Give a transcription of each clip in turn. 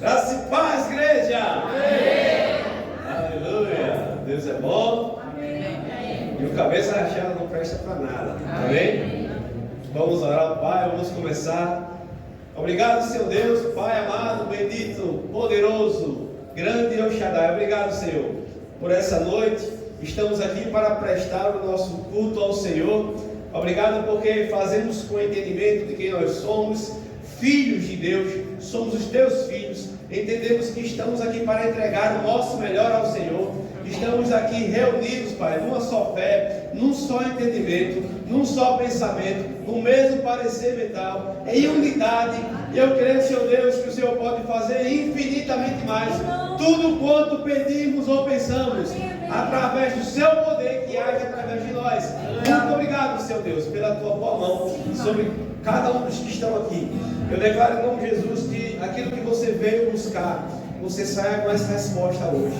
Graça e paz, igreja! Amém. Aleluia! Deus é bom. Amém. E o cabeça rachada não presta para nada. Amém? Vamos orar, Pai. Vamos começar. Obrigado, Senhor Deus, Pai amado, bendito, poderoso, grande El Shaddai. Obrigado, Senhor, por essa noite. Estamos aqui para prestar o nosso culto ao Senhor. Obrigado porque fazemos com entendimento de quem nós somos, filhos de Deus, somos os teus filhos. Entendemos que estamos aqui para entregar o nosso melhor ao Senhor. Estamos aqui reunidos, Pai, numa só fé, num só entendimento, num só pensamento, no mesmo parecer mental, em unidade. E eu creio, Senhor Deus, que o Senhor pode fazer infinitamente mais, tudo quanto pedimos ou pensamos, através do seu poder que age através de nós. Muito obrigado, Senhor Deus, pela tua boa mão sobre cada um dos que estão aqui. Eu declaro em nome de Jesus que aquilo que você veio buscar, você saia com essa resposta hoje.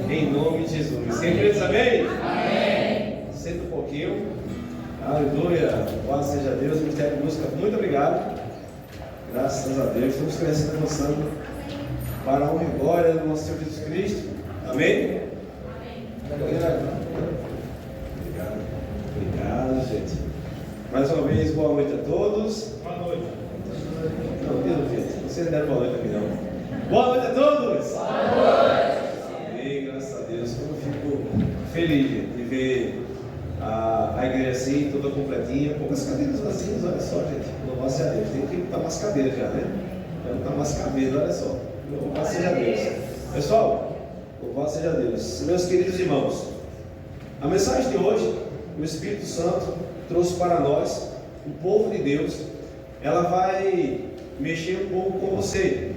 Em nome de Jesus. Quem crê diz amém? Amém. Senta um pouquinho. Aleluia. Louvado seja Deus. Ministério de Música, muito obrigado. Graças a Deus. Estamos crescendo, avançando para a honra e glória do nosso Senhor Jesus Cristo. Amém? Obrigado. Obrigado, gente. Mais uma vez, boa noite a todos. Boa noite. Não, gente. Vocês deram boa noite aqui, não. Boa noite a todos! Boa noite! Amém, graças a Deus. Eu fico feliz de ver a igreja assim, toda completinha, poucas cadeiras vazias, olha só, gente. Louvado seja Deus. Tem que botar mais cadeiras já, né? Já botar mais cadeiras, olha só. Louvado seja Deus. Pessoal, louvado seja Deus. Meus queridos irmãos, a mensagem de hoje, o Espírito Santo trouxe para nós, o povo de Deus. Ela vai mexer um pouco com você.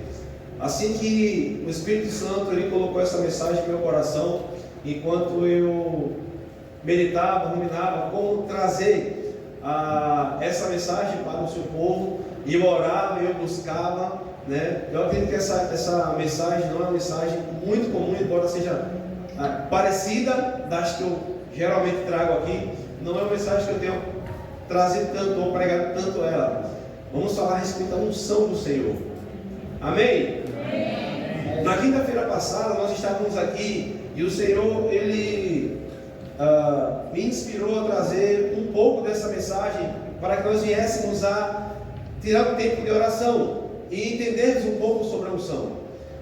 Assim que o Espírito Santo ele colocou essa mensagem no meu coração, enquanto eu meditava, ruminava como trazer essa mensagem para o seu povo, e eu orava, eu buscava, né? Eu acredito que essa mensagem não é uma mensagem muito comum, embora seja parecida das que eu geralmente trago aqui. Não é uma mensagem que eu tenho trazido tanto ou pregado tanto ela. Vamos falar a respeito da unção do Senhor. Amém? Amém. Na quinta-feira passada nós estávamos aqui e o Senhor ele me inspirou a trazer um pouco dessa mensagem para que nós viéssemos a tirar um tempo de oração e entendermos um pouco sobre a unção.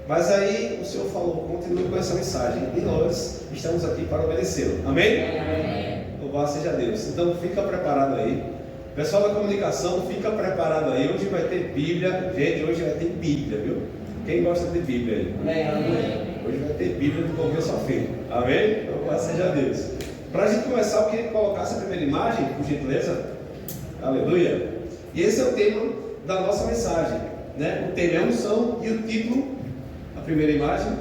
Mas aí o Senhor falou, continue com essa mensagem e nós estamos aqui para obedecê-lo. Amém? Amém. Louvado seja Deus. Então fica preparado aí. Pessoal da comunicação, fica preparado aí. Hoje vai ter Bíblia. Gente, hoje vai ter Bíblia, viu? Quem gosta de Bíblia aí? Amém. Hoje vai ter Bíblia do começo ao fim. Amém? Louvado seja Deus. Para a gente começar, eu queria que colocasse a primeira imagem, por gentileza. Aleluia. E esse é o tema da nossa mensagem, né? O tema é a unção e o título, a primeira imagem,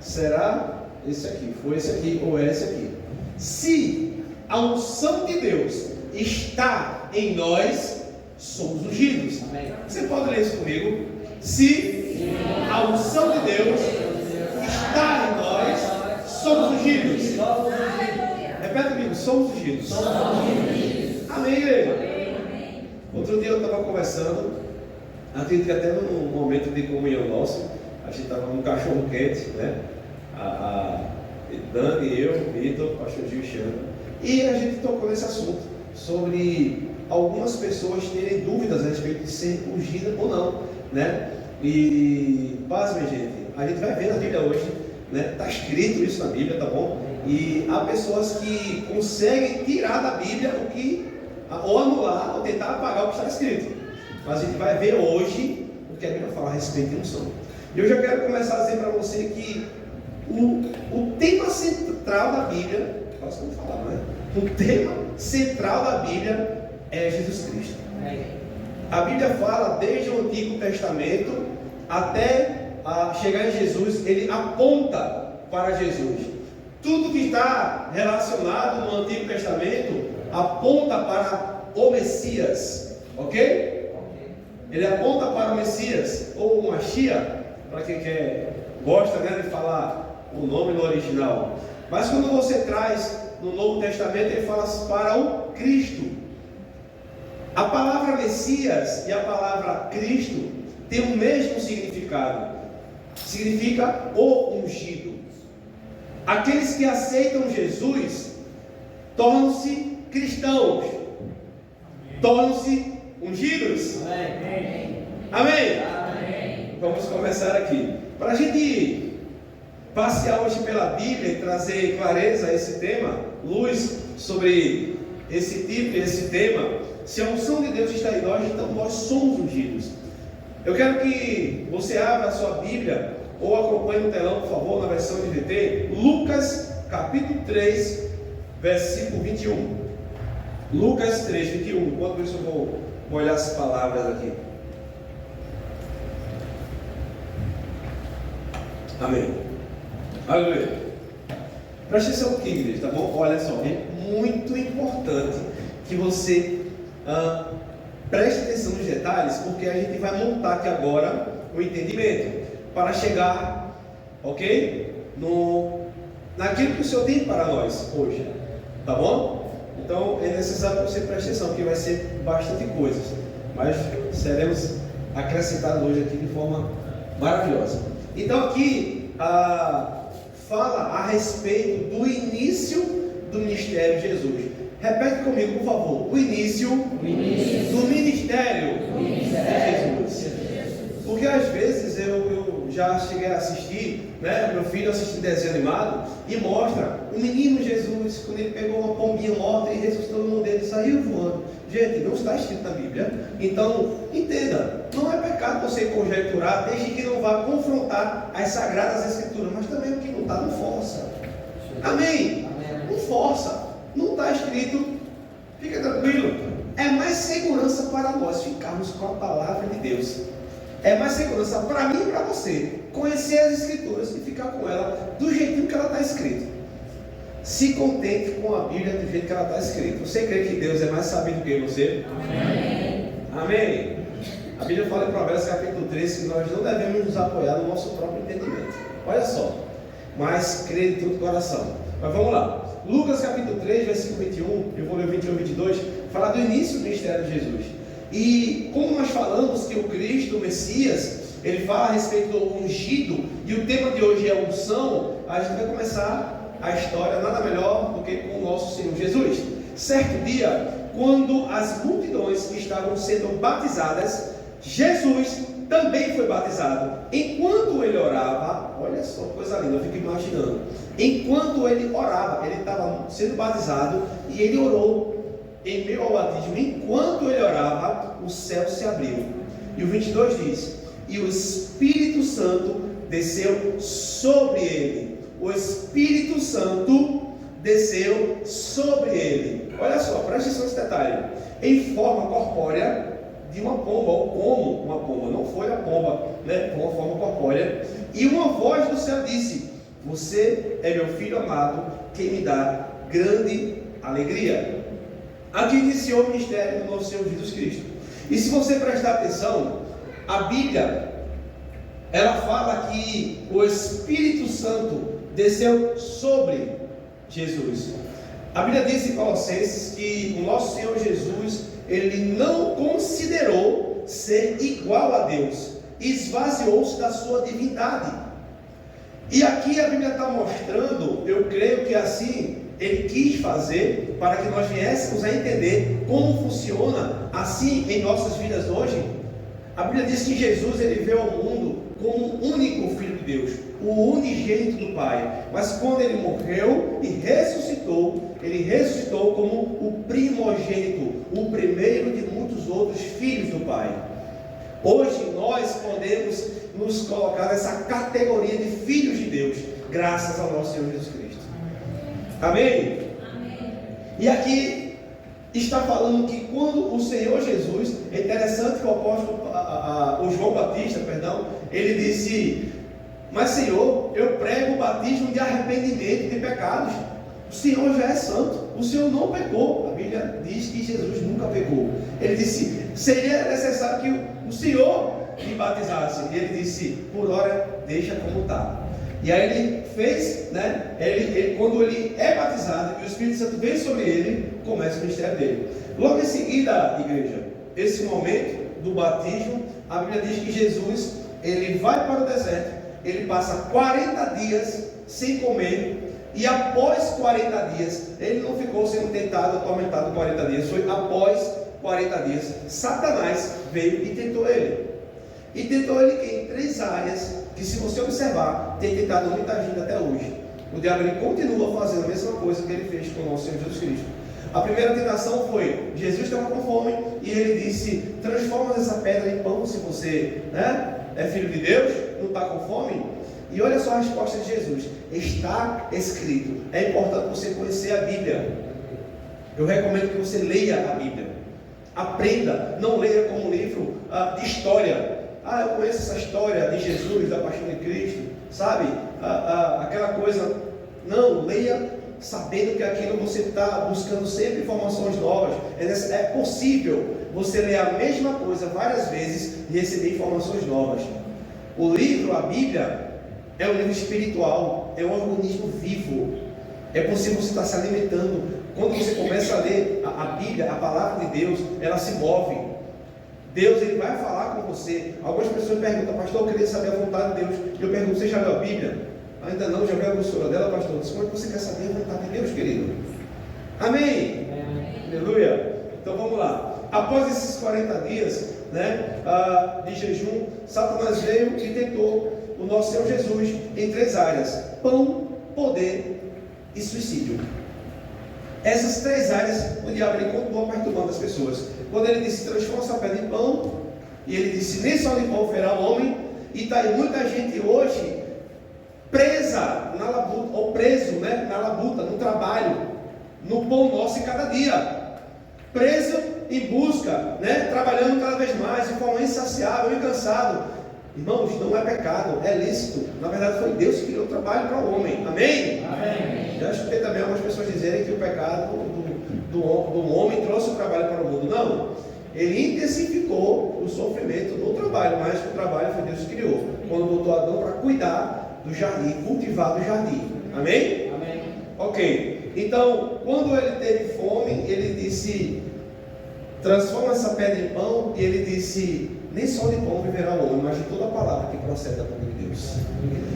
será esse aqui. Foi esse aqui ou é esse aqui. Se a unção de Deus está em nós, somos ungidos. Amém. Você pode ler isso comigo? Se a unção de Deus está em nós, somos ungidos. Repete comigo, somos ungidos. Amém, igreja? Outro dia eu estava conversando, acredito que até no momento de comunhão nosso, a gente estava num cachorro quente, né? A Dani, eu, Vitor, pastor Gil e Xana, e a gente tocou nesse assunto, sobre algumas pessoas terem dúvidas a respeito de ser ungida ou não, né? E pasmem, gente, a gente vai ver na Bíblia hoje, né? Está escrito isso na Bíblia, tá bom? E há pessoas que conseguem tirar da Bíblia o que, ou anular, ou tentar apagar o que está escrito. Mas a gente vai ver hoje o que a Bíblia fala a respeito de unção. E eu já quero começar a dizer para você que o tema central da Bíblia, posso falar, né? O tema central da Bíblia é Jesus Cristo. A Bíblia fala desde o Antigo Testamento até chegar em Jesus, ele aponta para Jesus. Tudo que está relacionado no Antigo Testamento aponta para o Messias, ok? Ele aponta para o Messias, ou o Mashiach, para quem gosta, né, de falar o nome no original. Mas quando você traz no Novo Testamento, ele fala para o Cristo. A palavra Messias e a palavra Cristo têm o mesmo significado. significa o ungido. Aqueles que aceitam Jesus tornam-se cristãos, tornam-se ungidos. Amém. Amém. Amém. Vamos começar aqui. Para a gente passear hoje pela Bíblia e trazer clareza a esse tema, luz sobre esse tipo, esse tema. Se a unção de Deus está em nós, então nós somos ungidos. Eu quero que você abra a sua Bíblia ou acompanhe no telão, por favor, na versão de VT, Lucas capítulo 3, versículo 21. Lucas 3, 21. Enquanto isso eu vou olhar as palavras aqui. Amém. Aleluia. Preste atenção aqui, igreja, tá bom? Olha só, é muito importante que você preste atenção nos detalhes, porque a gente vai montar aqui agora o entendimento para chegar, ok? Naquilo que o Senhor tem para nós hoje, tá bom? Então é necessário que você preste atenção, porque vai ser bastante coisas, mas seremos acrescentados hoje aqui de forma maravilhosa. Então aqui fala a respeito do início do ministério de Jesus. Repete comigo, por favor. O início do ministério de Jesus. Porque às vezes eu já cheguei a assistir, né? Meu filho assistiu desenho animado e mostra o menino Jesus, quando ele pegou uma pombinha morta e ressuscitou no mundo dele e saiu voando. Gente, não está escrito na Bíblia. Então, entenda, não é pecado você conjecturar, desde que não vá confrontar as sagradas escrituras, mas também o que não está, não força. Amém? Não força. Não está escrito, fica tranquilo. É mais segurança para nós ficarmos com a palavra de Deus. É mais segurança para mim e para você conhecer as escrituras e ficar com ela do jeitinho que ela está escrita. Se contente com a Bíblia do jeito que ela está escrita. Você crê que Deus é mais sábio do que você? Amém. Amém. A Bíblia fala em Provérbios capítulo 13 que nós não devemos nos apoiar no nosso próprio entendimento. Olha só. Mas crê de todo coração. Mas vamos lá. Lucas capítulo 3, versículo 21, eu vou ler 21 e 22, fala do início do ministério de Jesus. E como nós falamos que o Cristo, o Messias, ele fala a respeito do ungido, e o tema de hoje é unção, a gente vai começar a história nada melhor do que com o nosso Senhor Jesus. Certo dia, quando as multidões estavam sendo batizadas, Jesus também foi batizado. Enquanto ele orava, olha só, coisa linda, eu fico imaginando. Enquanto ele orava, ele estava sendo batizado e ele orou em meio ao batismo. Enquanto ele orava, o céu se abriu. E o 22 diz: e o Espírito Santo desceu sobre ele. O Espírito Santo desceu sobre ele. Olha só, preste atenção nesse detalhe. Em forma corpórea de uma pomba, ou como uma pomba, não foi a pomba, né? Foi uma forma corpórea. E uma voz do céu disse: você é meu filho amado, que me dá grande alegria. Aqui iniciou o ministério do nosso Senhor Jesus Cristo. E se você prestar atenção, a Bíblia, ela fala que o Espírito Santo desceu sobre Jesus. A Bíblia diz em Colossenses que o nosso Senhor Jesus, ele não considerou ser igual a Deus, esvaziou-se da sua divindade. E aqui a Bíblia está mostrando, eu creio que assim ele quis fazer, para que nós viéssemos a entender como funciona assim em nossas vidas hoje. A Bíblia diz que Jesus, ele veio ao mundo como o único Filho de Deus, o unigênito do Pai. Mas quando ele morreu e ressuscitou, ele ressuscitou como o primogênito, o primeiro de muitos outros filhos do Pai. Hoje nós podemos nos colocar nessa categoria de filhos de Deus, graças ao nosso Senhor Jesus Cristo. Amém? Amém. E aqui está falando que quando o Senhor Jesus, é interessante que o apóstolo, o João Batista, ele disse: mas Senhor, eu prego o batismo de arrependimento de pecados. O Senhor já é santo, o Senhor não pecou. A Bíblia diz que Jesus nunca pecou. Ele disse: seria necessário que o Senhor me batizasse. E ele disse: por ora, deixa como está. E aí ele fez, né? Quando ele é batizado e o Espírito Santo vem sobre ele, começa o ministério dele. Logo em seguida, igreja, esse momento do batismo, a Bíblia diz que Jesus, ele vai para o deserto, ele passa 40 dias sem comer, e após 40 dias, ele não ficou sendo tentado, atormentado 40 dias, foi após 40 dias, Satanás veio e tentou ele. E tentou ele em 3 áreas, que se você observar, tem tentado muita gente até hoje. O diabo ele continua fazendo a mesma coisa que ele fez com o nosso Senhor Jesus Cristo. A primeira tentação foi, Jesus estava com fome, e ele disse, transforma essa pedra em pão, se você é filho de Deus, não está com fome. E olha só a resposta de Jesus, está escrito. É importante você conhecer a Bíblia. Eu recomendo que você leia a Bíblia. Aprenda, não leia como um livro de história. Eu conheço essa história de Jesus, da paixão de Cristo, sabe? Aquela coisa. Não, leia sabendo que aquilo você está buscando sempre informações novas. É possível você ler a mesma coisa várias vezes e receber informações novas. O livro, a Bíblia, é um livro espiritual, é um organismo vivo. É possível você estar se alimentando. Quando você começa a ler a Bíblia, a palavra de Deus, ela se move. Deus ele vai falar com você. Algumas pessoas perguntam, pastor, eu queria saber a vontade de Deus. Eu pergunto, você já leu a Bíblia? Ainda não, já viu a grossura dela, pastor? Como é que você quer saber a vontade de Deus, querido? Amém? Aleluia. Então vamos lá. Após esses 40 dias de jejum, Satanás veio e tentou o nosso Senhor Jesus em 3 áreas: pão, poder e suicídio. Essas 3 áreas o diabo ele continua perturbando as pessoas. Quando ele disse, transforma essa pedra em pão, e ele disse, nem só de pão fará o homem. E está aí muita gente hoje presa na labuta, ou preso na labuta, no trabalho, no pão nosso de cada dia, preso em busca, trabalhando cada vez mais de forma insaciável e cansado. Irmãos, não é pecado, é lícito. Na verdade foi Deus que criou o trabalho para o homem. Amém? Amém. Já escutei também algumas pessoas dizerem que o pecado do homem trouxe o trabalho para o mundo. Não, ele intensificou o sofrimento no trabalho, mas o trabalho foi Deus que criou, quando botou Adão para cuidar do jardim, cultivar do jardim. Amém? Amém. Ok, então quando ele teve fome, ele disse, transforma essa pedra em pão. E ele disse, nem só de pão viverá o homem, mas de toda a palavra que procede da boca de Deus.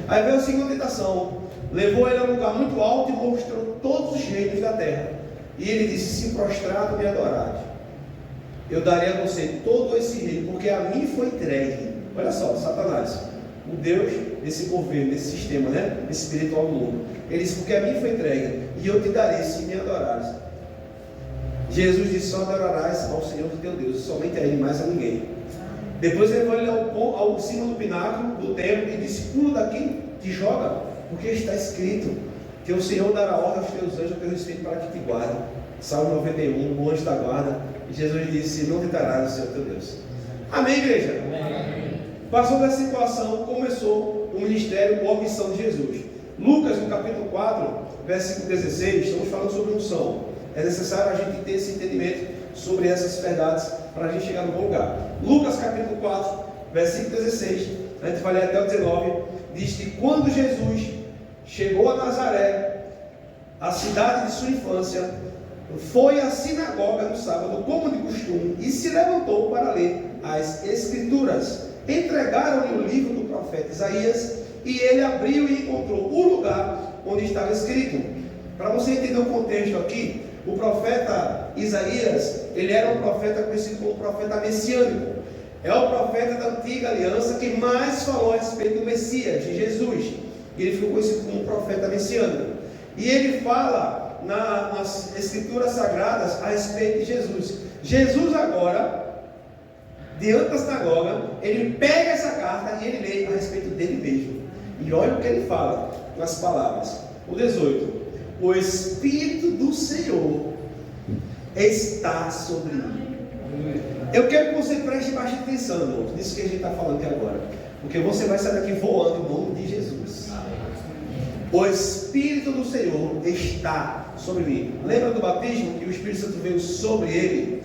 Aí veio a segunda tentação, levou ele a um lugar muito alto e mostrou todos os reinos da terra. E ele disse, se prostrado me adorar, eu darei a você todo esse reino, porque a mim foi entregue. Olha só, Satanás, o Deus desse governo, desse sistema, espiritual do mundo. Ele disse, porque a mim foi entregue, e eu te darei se me adorares. Jesus disse, só adorarás ao Senhor teu Deus, somente a Ele, mais a ninguém. Depois levou ele ao cimo do pináculo do templo e disse, pula daqui, te joga, porque está escrito que o Senhor dará ordem aos teus anjos a teu respeito para que te guardem. Salmo 91, o anjo da guarda. E Jesus disse, não tentarás o Senhor teu Deus. Amém, igreja? Amém. Passou dessa situação, começou o ministério ou a missão de Jesus. Lucas, no capítulo 4, versículo 16, estamos falando sobre unção. É necessário a gente ter esse entendimento sobre essas verdades para a gente chegar no bom lugar. Lucas capítulo 4, versículo 16, a gente vai ler até o 19, diz que quando Jesus chegou a Nazaré, a cidade de sua infância, foi à sinagoga no sábado, como de costume, e se levantou para ler as Escrituras. Entregaram-lhe o livro do profeta Isaías, e ele abriu e encontrou o lugar onde estava escrito. Para você entender o contexto aqui, o profeta Isaías, ele era um profeta conhecido como profeta messiânico. É o profeta da antiga aliança que mais falou a respeito do Messias, de Jesus. Ele ficou conhecido como profeta messiânico. E ele fala nas escrituras sagradas a respeito de Jesus. Jesus agora, diante da sinagoga, ele pega essa carta e ele lê a respeito dele mesmo. E olha o que ele fala nas palavras. O 18. O Espírito do Senhor está sobre mim. Eu quero que você preste bastante atenção, irmãos, nisso que a gente está falando aqui agora, porque você vai sair daqui voando em nome de Jesus. O Espírito do Senhor está sobre mim. Lembra do batismo que o Espírito Santo veio sobre ele?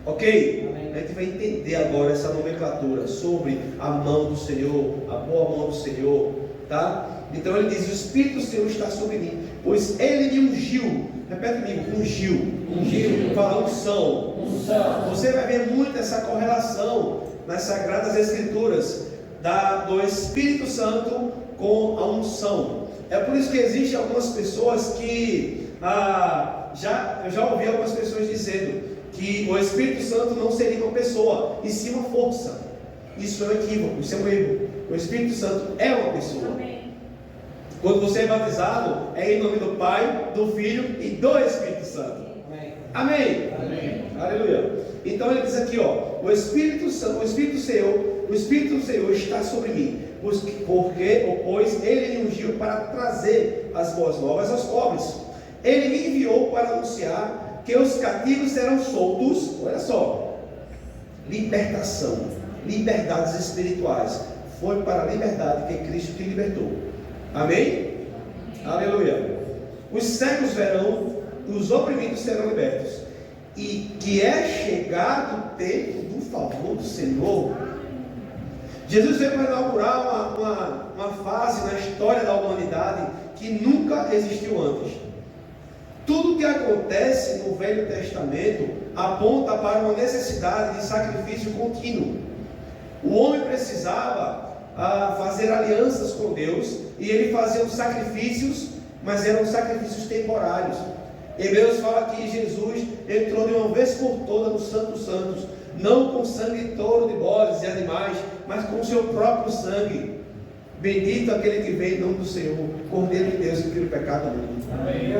Ok? A gente vai entender agora essa nomenclatura sobre a mão do Senhor, a boa mão do Senhor, tá? Então ele diz, o Espírito do Senhor está sobre mim, pois ele me ungiu. Repete comigo, ungiu. Fala unção. Você vai ver muito essa correlação nas Sagradas Escrituras. do Espírito Santo com a unção. É por isso que existem algumas pessoas que eu já ouvi algumas pessoas dizendo que o Espírito Santo não seria uma pessoa, e sim uma força. Isso é um equívoco, isso é um erro. O Espírito Santo é uma pessoa. Amém. Quando você é batizado, é em nome do Pai, do Filho e do Espírito Santo. Amém. Amém. Amém. Aleluia. Então ele diz aqui, o Espírito do Senhor está sobre mim, pois ele me ungiu para trazer as boas novas aos pobres. Ele me enviou para anunciar que os cativos serão soltos. Olha só, libertação, liberdades espirituais. Foi para a liberdade que Cristo te libertou. Amém? Aleluia. Os cegos verão, os oprimidos serão libertos, e que é chegado o tempo do favor do Senhor. Jesus veio para inaugurar uma fase na história da humanidade que nunca existiu antes. Tudo que acontece no Velho Testamento aponta para uma necessidade de sacrifício contínuo. O homem precisava fazer alianças com Deus, e ele fazia os sacrifícios, mas eram sacrifícios temporários. Hebreus fala que Jesus entrou de uma vez por todas no Santo dos Santos, não com sangue de touro, de bodes e animais, mas com o seu próprio sangue. Bendito aquele que vem em nome do Senhor, Cordeiro de Deus, que tira o pecado do mundo. Amém.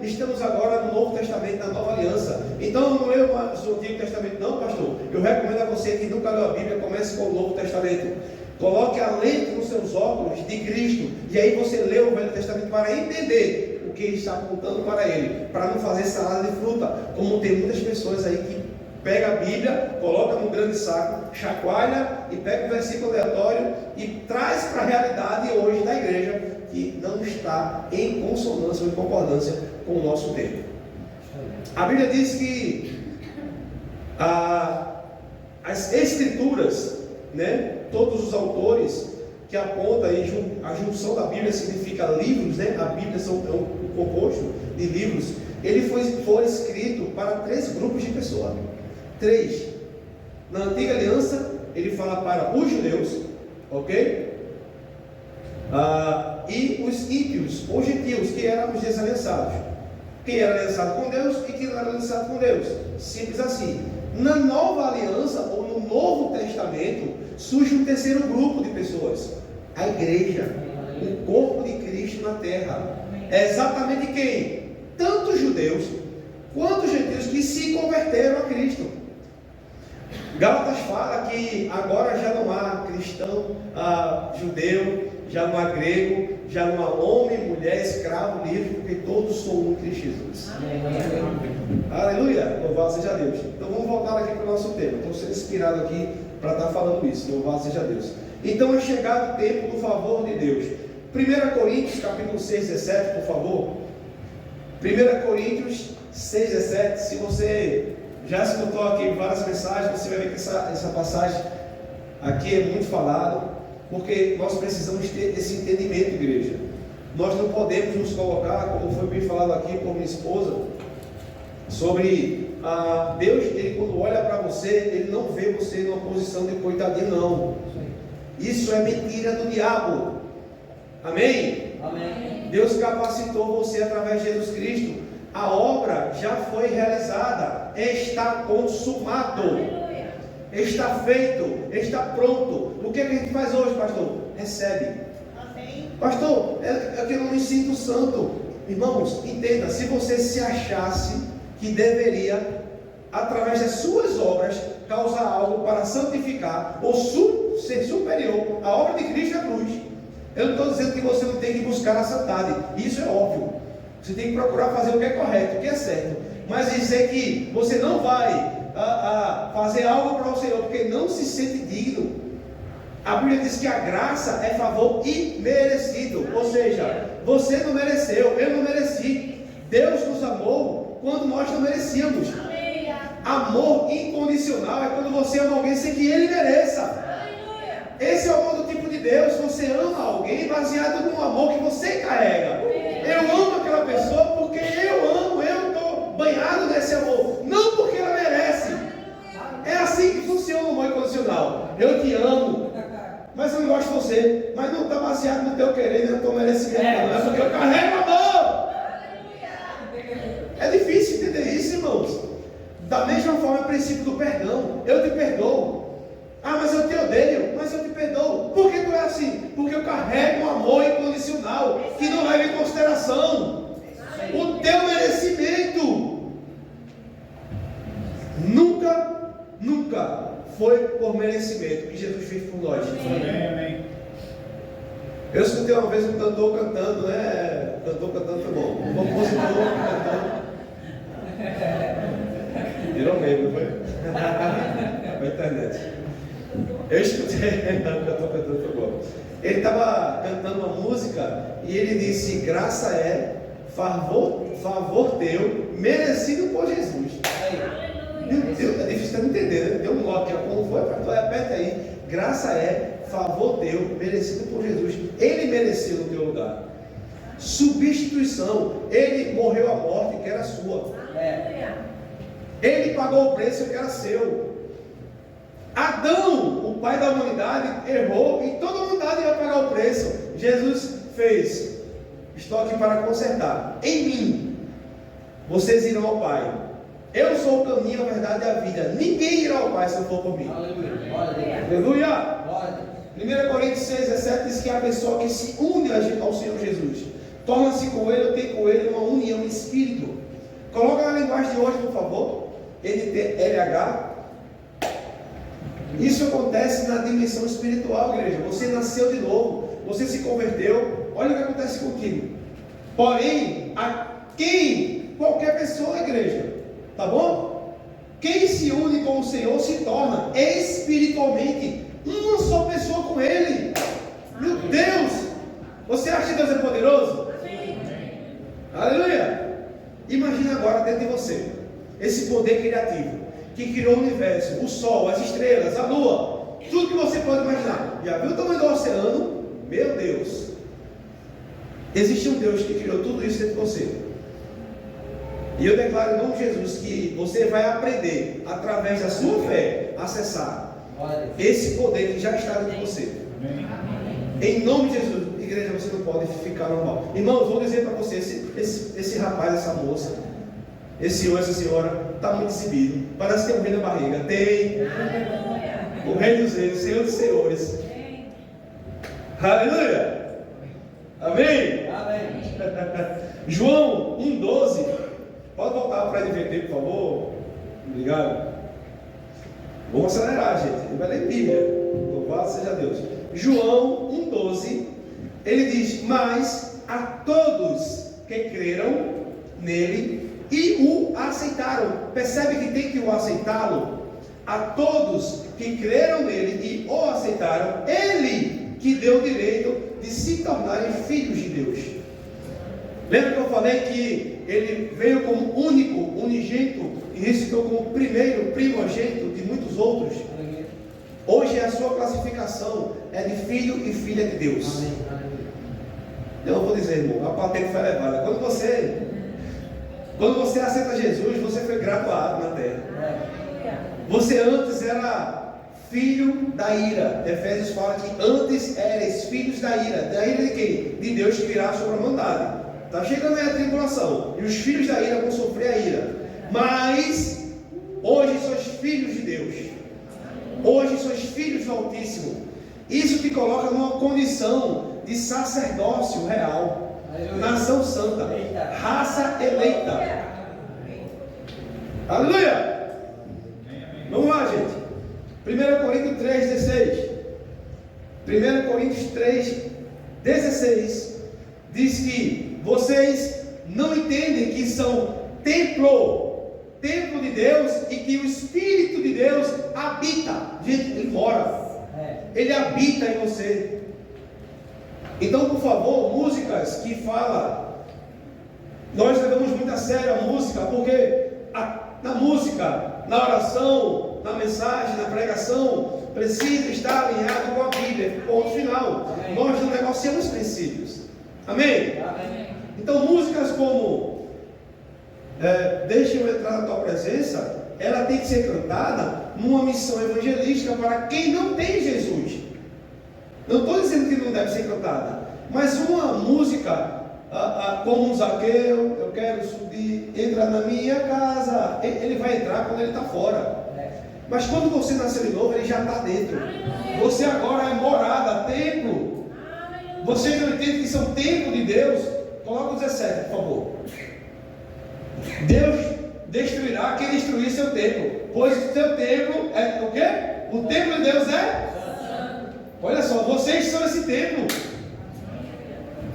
Estamos agora no Novo Testamento, na Nova Aliança. Então não leio mais o Antigo Testamento não, pastor. Eu recomendo a você que nunca leu a Bíblia, comece com o Novo Testamento. Coloque a lente nos seus óculos de Cristo, e aí você lê o Velho Testamento para entender o que ele está apontando para ele, para não fazer salada de fruta, como tem muitas pessoas aí que pega a Bíblia, coloca num grande saco, chacoalha e pega um versículo aleatório e traz para a realidade hoje da igreja, que não está em consonância ou em concordância com o nosso tempo. A Bíblia diz que as Escrituras, todos os autores que apontam a junção da Bíblia significa livros, a Bíblia é um composto de livros. Ele foi escrito para 3 grupos de pessoas. 3. Na Antiga Aliança, ele fala para os judeus, ok? E os ímpios, os gentios, que eram os desaliançados. Quem era aliançado com Deus e quem não era aliançado com Deus. Simples assim. Na Nova Aliança, ou no Novo Testamento, surge um terceiro grupo de pessoas. A igreja, o corpo de Cristo na terra. É exatamente quem? Tanto os judeus quanto os gentios que se converteram a Cristo. Gálatas fala que agora já não há cristão, judeu, já não há grego, já não há homem, mulher, escravo, livre, porque todos são um em Cristo Jesus. Amém. Aleluia, louvado seja Deus. Então vamos voltar aqui para o nosso tema. Estou sendo inspirado aqui para estar falando isso, louvado seja Deus. Então é chegado o tempo do favor de Deus. 1 Coríntios capítulo 6, 17, por favor. 1 Coríntios 6, 17. Se você já escutou aqui várias mensagens, você vai ver que essa passagem aqui é muito falada, porque nós precisamos ter esse entendimento, igreja. Nós não podemos nos colocar, como foi bem falado aqui por minha esposa, sobre Deus. Ele, quando olha para você, ele não vê você numa posição de coitadinho, não. Isso é mentira do diabo. Amém? Amém. Deus capacitou você através de Jesus Cristo. A obra já foi realizada, está consumado. Aleluia. Está feito, está pronto. O que a gente faz hoje, pastor? Recebe. Amém. Pastor, é que eu não me sinto santo. Irmãos, entenda, se você se achasse que deveria, através das suas obras, causar algo para santificar ou ser superior à obra de Cristo na cruz, eu não estou dizendo que você não tem que buscar a santidade, isso é óbvio. Você tem que procurar fazer o que é correto, o que é certo, mas dizer que você não vai fazer algo para o Senhor porque não se sente digno. A Bíblia diz que a graça é favor imerecido, ou seja, você não mereceu, eu não mereci. Deus nos amou quando nós não merecíamos. Amor incondicional é quando você ama alguém sem que ele mereça. Esse é o amor do tipo de Deus. Você ama alguém baseado no amor que você carrega. Eu amo aquela pessoa porque eu amo, eu estou banhado nesse amor, não porque ela merece. É assim que funciona o amor incondicional. eu te amo, mas eu não gosto de você. Mas não está baseado no teu querer, nem no teu merecimento, não. É porque eu carrego amor. É difícil entender isso, irmãos. Da mesma forma, é o princípio do perdão. Eu te perdoo. Ah, mas eu te odeio, mas eu te perdoo. Por que tu é assim? Porque eu carrego um amor incondicional que não leva em consideração o teu merecimento. Nunca foi por merecimento que Jesus fez por nós. Amém. Eu escutei uma vez um cantor cantando, né? Cantor cantando foi bom. Um compositor cantando. Virou meme, não foi? Na internet. Eu escutei, o cantor cantando foi bom. Ele estava cantando uma música e ele disse: graça é favor teu, merecido por Jesus. Meu Deus, é difícil de entender, né? Deu um nó aqui, como foi? Aperta aí. Graça é favor teu, merecido por Jesus. Ele mereceu no teu lugar. Substituição. Ele morreu a morte que era sua. Ele pagou o preço que era seu. Adão, o pai da humanidade, errou e toda a humanidade ia pagar o preço. Jesus fez: estou aqui para consertar. Em mim, vocês irão ao Pai. Eu sou o caminho, a verdade e a vida. Ninguém irá ao Pai se não for por mim. Aleluia. 1 Coríntios 6:17 diz que a pessoa que se une ao Senhor Jesus torna-se com Ele, ou tem com Ele uma união em espírito. Coloca na linguagem de hoje, por favor. NTLH. Isso acontece na dimensão espiritual, igreja. Você nasceu de novo, você se converteu. Olha o que acontece contigo. Porém, qualquer pessoa, igreja, tá bom? Quem se une com o Senhor se torna espiritualmente uma só pessoa com Ele. Meu Deus! Você acha que Deus é poderoso? Sim. Aleluia! Imagina agora dentro de você esse poder criativo que criou o universo, o sol, as estrelas, a lua, tudo que você pode imaginar. Já viu o tamanho do oceano? Meu Deus! Existe um Deus que criou tudo isso dentro de você. E eu declaro em nome de Jesus que você vai aprender, através da sua fé, a acessar esse poder que já está dentro de você. Amém. Em nome de Jesus, igreja, você não pode ficar normal. Irmãos, vou dizer para você, esse rapaz, essa moça, esse senhor, essa senhora, está muito exibido. Parece que tem um rei na barriga. Tem. O rei dos reis, o Senhor dos senhores. Aleluia. Amém? Amém. João 1,12. Pode voltar para a NVT, por favor. Obrigado. Vamos acelerar, gente. Ele vai ler Bíblia. Louvado seja Deus. João 1,12. Ele diz: mas a todos que creram nele e o aceitaram. Percebe que tem que o aceitá-lo? A todos que creram nele e o aceitaram, ele que deu o direito de se tornarem filhos de Deus. Lembra que eu falei que ele veio como único, unigênito, e ressuscitou como primeiro, primogênito de muitos outros? Hoje a sua classificação é de filho e filha de Deus. Eu vou dizer, irmão, a patente foi elevada. Quando você aceita Jesus, você foi graduado na terra. Você antes era filho da ira. Efésios fala que antes eres filhos da ira. Da ira de quem? De Deus que virá sobre a maldade. Está chegando aí a tribulação, e os filhos da ira vão sofrer a ira. Mas hoje sois filhos de Deus. Hoje sois filhos do Altíssimo. Isso te coloca numa condição de sacerdócio real, nação santa, raça eleita. Aleluia! Vamos lá, gente. 1 Coríntios 3,16. 1 Coríntios 3,16 diz que vocês não entendem que são templo de Deus e que o Espírito de Deus habita. Gente, ele mora. Ele habita em você. Então, por favor, músicas que falam, nós levamos muito a sério a música, porque na música, na oração, na mensagem, na pregação, precisa estar alinhado com a Bíblia. Ponto final. Amém. Nós não negociamos princípios. Amém? Amém. Então, músicas como Deixa eu entrar na tua presença, ela tem que ser cantada numa missão evangelística para quem não tem Jesus. Não estou dizendo que não deve ser cantada, mas uma música como um Zaqueu, eu quero subir, entra na minha casa, ele vai entrar quando ele está fora. Mas quando você nasceu de novo, ele já está dentro. Você agora é morada, templo. Vocês não entendem que são templo de Deus? Coloca o 17, por favor. Deus destruirá quem destruir seu templo, pois o seu templo é o quê? O templo de Deus é? Olha só, vocês são esse templo.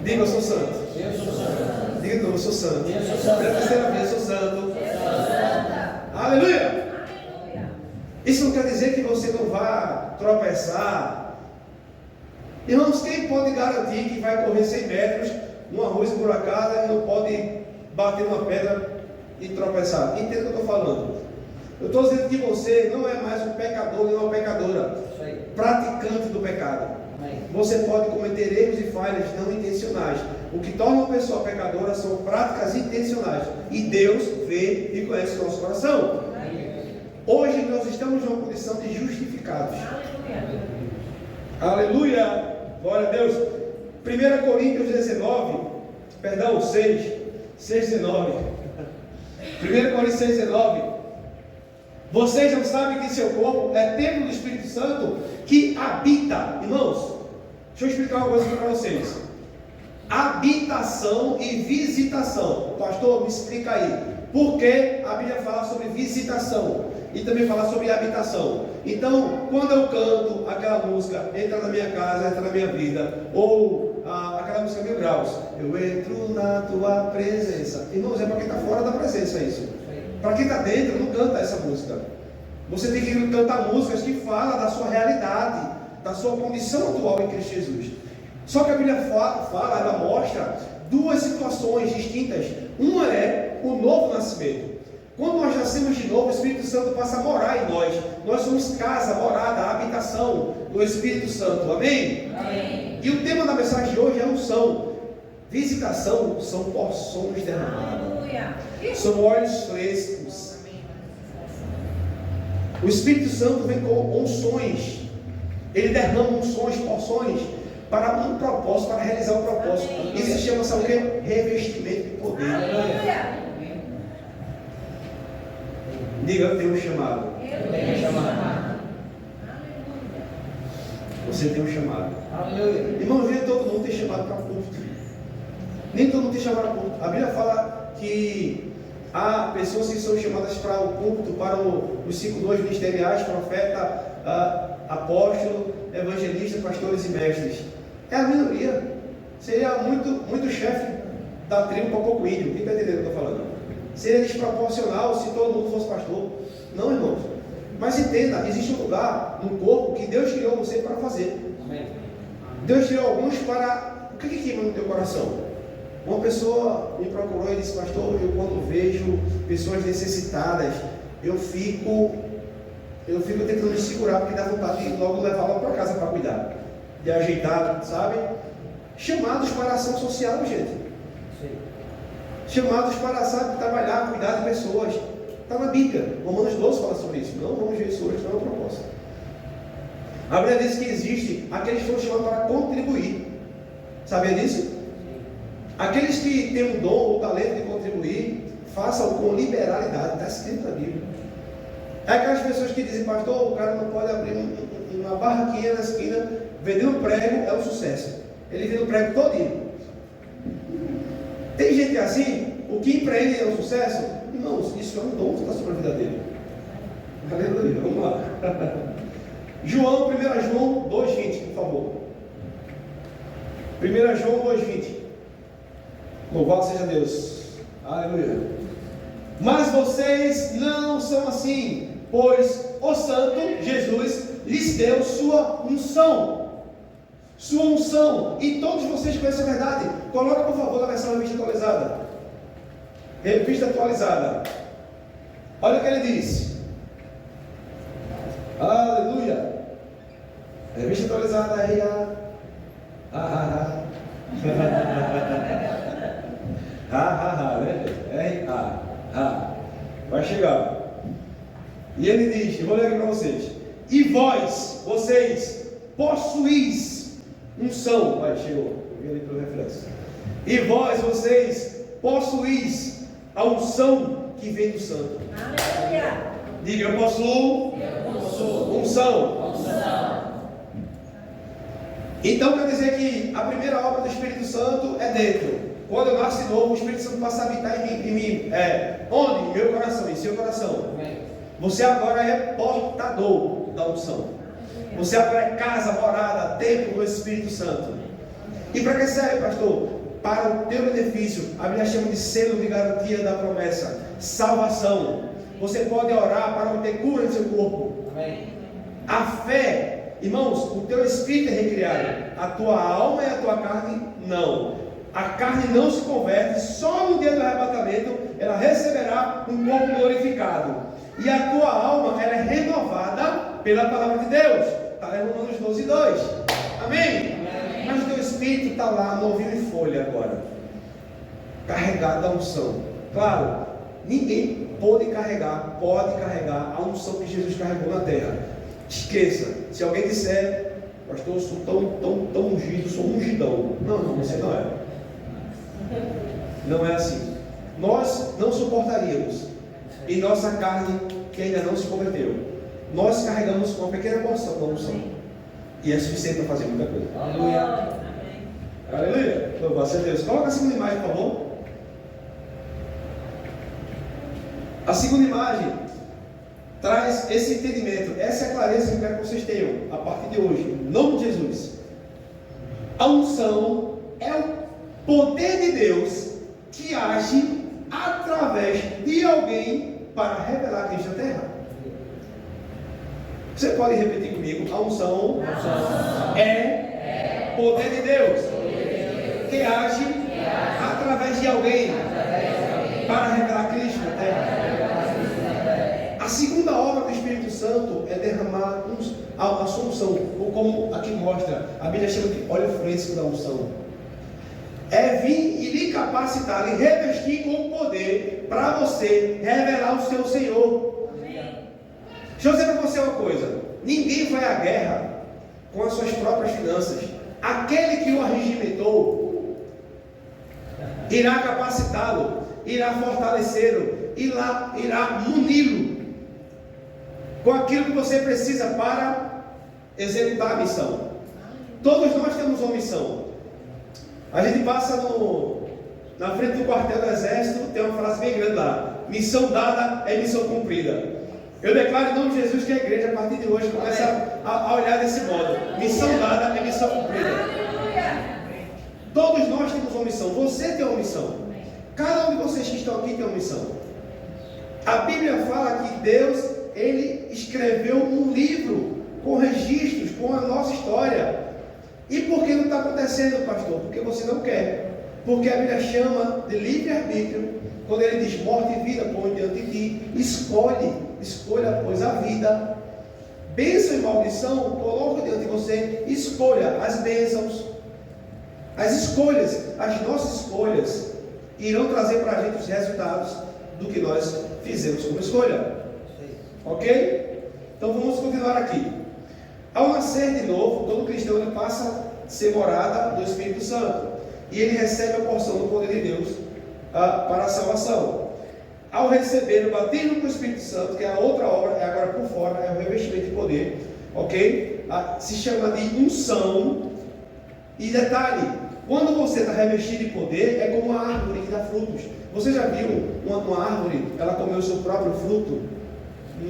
Diga, eu sou santo. Diga, eu sou santo. Pela terceira vez, eu sou santo. Aleluia. Isso não quer dizer que você não vá tropeçar. Irmãos, quem pode garantir que vai correr 100 metros numa rua esburacada e não pode bater uma pedra e tropeçar? Entenda o que eu estou falando. Eu estou dizendo que você não é mais um pecador e uma pecadora, praticante do pecado. Você pode cometer erros e falhas não intencionais. O que torna uma pessoa pecadora são práticas intencionais. E Deus vê e conhece o nosso coração. Hoje nós estamos numa condição de justificados. Aleluia! Glória a Deus. 1 Coríntios 6:19. 1 Coríntios 6:19. Vocês não sabem que seu corpo é templo do Espírito Santo que habita. Irmãos, deixa eu explicar uma coisa para vocês. Habitação e visitação. Pastor, me explica aí. Por que a Bíblia fala sobre visitação e também fala sobre habitação? Então, quando eu canto aquela música, entra na minha casa, entra na minha vida, ou aquela música Mil Graus, eu entro na tua presença. Irmãos, é para quem está fora da presença isso. Para quem está dentro, não canta essa música. Você tem que cantar músicas que falam da sua realidade, da sua condição atual em Cristo Jesus. Só que a Bíblia fala, ela mostra duas situações distintas. Uma é o novo nascimento. Quando nós nascemos de novo, o Espírito Santo passa a morar em nós. Nós somos casa, morada, habitação do Espírito Santo. Amém? Amém. E o tema da mensagem de hoje é unção. Visitação são porções derramadas. São óleos frescos. O Espírito Santo vem com unções. Ele derrama unções, porções, para um propósito, para realizar um propósito. Isso se chama, sabe o quê? Revestimento de poder. Aleluia. Diga, eu tenho um chamado. Eu tenho um chamado. Você tem um chamado. Aleluia. Irmãos, nem todo mundo tem chamado para culto. Nem todo mundo tem chamado para culto. A Bíblia fala que há pessoas que são chamadas para o culto, para os 5 dons ministeriais, profeta, apóstolo, evangelista, pastores e mestres. É a minoria. Seria muito chefe da tribo para pouco índio. Quem está entendendo o que eu estou falando? Seria desproporcional se todo mundo fosse pastor. Não, irmãos. Mas entenda, existe um lugar no corpo que Deus criou você para fazer. Amém. Deus criou alguns para... O que queima no teu coração? Uma pessoa me procurou e disse: pastor, eu quando vejo pessoas necessitadas, eu fico tentando me segurar, porque dá vontade de logo levar logo para casa para cuidar, de ajeitar, sabe? Chamados para ação social, gente. Sim. Chamados para, sabe, trabalhar, cuidar de pessoas. Está na Bíblia. Romanos 12 fala sobre isso. Não vamos ver isso hoje, não é uma proposta. A Bíblia diz que existe aqueles que foram chamados para contribuir. Sabia disso? Aqueles que têm um dom, o talento de contribuir, façam com liberalidade. Está escrito na Bíblia. É aquelas pessoas que dizem: pastor, o cara não pode abrir uma barraquinha na esquina, vender um prego, é um sucesso. Ele vende o prego todinho. Tem gente assim, o que empreende é um sucesso. Irmãos, isso é um dom que está sobre a vida dele. Aleluia, vamos lá. 1 João 2,20, por favor. 1 João 2,20. Louvado seja Deus. Aleluia. Mas vocês não são assim, pois o Santo Jesus lhes deu sua unção. Sua unção. E todos vocês conhecem a verdade. Coloca, por favor, na versão revista atualizada. Revista atualizada. Olha o que ele diz. Aleluia. Revista atualizada. Né? Vai chegar. E ele diz, eu vou ler aqui para vocês: e vocês possuís unção. Vai, chegou, eu vi ali pelo reflexo. E vocês possuís a unção que vem do santo. Aleluia. Diga, eu possuo unção. Então quer dizer que a primeira obra do Espírito Santo é dentro. Quando eu nasço de novo, o Espírito Santo passa a habitar em mim. Onde? Em meu coração, em seu coração. Você agora é portador da unção. Você agora é casa, morada, templo do Espírito Santo. E para que serve, pastor? Para o teu benefício. A Bíblia chama de selo de garantia da promessa. Salvação. Você pode orar para obter cura em seu corpo. Amém. A fé, irmãos, o teu espírito é recriado. A tua alma e a tua carne, não. A carne não se converte. Só no dia do arrebatamento ela receberá um corpo glorificado. E a tua alma, ela é renovada pela palavra de Deus. Está em Romanos 12:2. Amém? Mas o teu espírito está lá, novinho em folha agora, carregado da unção. Claro, ninguém pode carregar a unção que Jesus carregou na terra. Esqueça, se alguém disser, pastor, eu sou tão ungido, sou ungidão. Não, você não é. Não é assim. Nós não suportaríamos em nossa carne que ainda não se converteu. Nós carregamos uma pequena porção da unção. E é suficiente para fazer muita coisa. Aleluia. Aleluia. Louvado a Deus. Coloca a segunda imagem, por favor. A segunda imagem traz esse entendimento. Essa é a clareza que eu quero que vocês tenham a partir de hoje. Em nome de Jesus. A unção é o poder de Deus que age através de alguém para revelar Cristo na terra. Você pode repetir comigo? A unção é poder de Deus que age através de alguém para revelar Cristo na terra. A segunda obra do Espírito Santo é derramar a sua unção, ou como aqui mostra, a Bíblia chama de óleo fresco da unção. É vir e lhe capacitar, lhe revestir com o poder para você revelar o seu Senhor. Deixa eu dizer para você uma coisa: ninguém vai à guerra com as suas próprias finanças. Aquele que o arregimentou irá capacitá-lo, irá fortalecê-lo, irá muni-lo com aquilo que você precisa para executar a missão. Todos nós temos uma missão. A gente passa na frente do quartel do exército, tem uma frase bem grande lá: missão dada é missão cumprida. Eu declaro em nome de Jesus que a igreja, a partir de hoje, começa a olhar desse modo: missão dada é missão cumprida. Todos nós temos uma missão. Você tem uma missão. Cada um de vocês que estão aqui tem uma missão. A Bíblia fala que Deus, Ele escreveu um livro com registros, com a nossa história. E por que não está acontecendo, pastor? Porque você não quer. Porque a Bíblia chama de livre-arbítrio. Quando ele diz morte e vida põe diante de ti, escolha pois a vida. Bênção e maldição coloca diante de você. Escolha as bênçãos. As escolhas, as nossas escolhas irão trazer para a gente os resultados do que nós fizemos como escolha. Ok? Então vamos continuar aqui. Ao nascer de novo, todo cristão ele passa a ser morada do Espírito Santo. E ele recebe a porção do poder de Deus para a salvação. Ao receber o batismo com o Espírito Santo, que é a outra obra, é agora por fora, é o revestimento de poder, ok? Se chama de unção. E detalhe, quando você está revestido de poder, é como uma árvore que dá frutos. Você já viu uma árvore, ela comer o seu próprio fruto?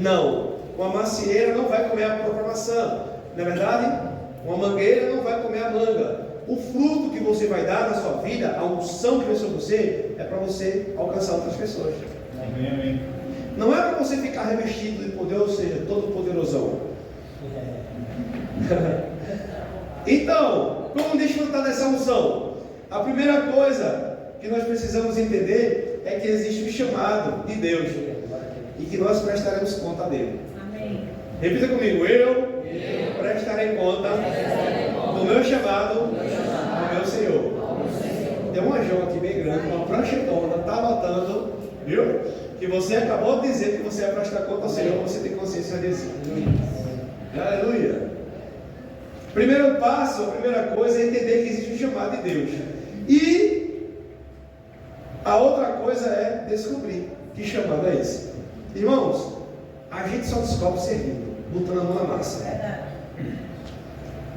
Não. Uma macieira não vai comer a própria maçã. Não é verdade? Uma mangueira não vai comer a manga. O fruto que você vai dar na sua vida, a unção que vem sobre você, é para você alcançar outras pessoas. Amém. Não é para você ficar revestido de poder, ou seja, todo poderosão. Então, como desfrutar dessa unção? A primeira coisa que nós precisamos entender é que existe um chamado de Deus e que nós prestaremos conta dele. Amém. Repita comigo: eu prestarei conta do meu chamado ao meu Senhor. Tem um anjão aqui bem grande, uma prancha toda, está anotando, viu? que você acabou de dizer que você vai prestar conta ao Senhor, você tem consciência disso. Aleluia. Primeiro passo, a primeira coisa é entender que existe um chamado de Deus. E a outra coisa é descobrir que chamado é esse. Irmãos, a gente só descobre servindo, botando a mão na massa.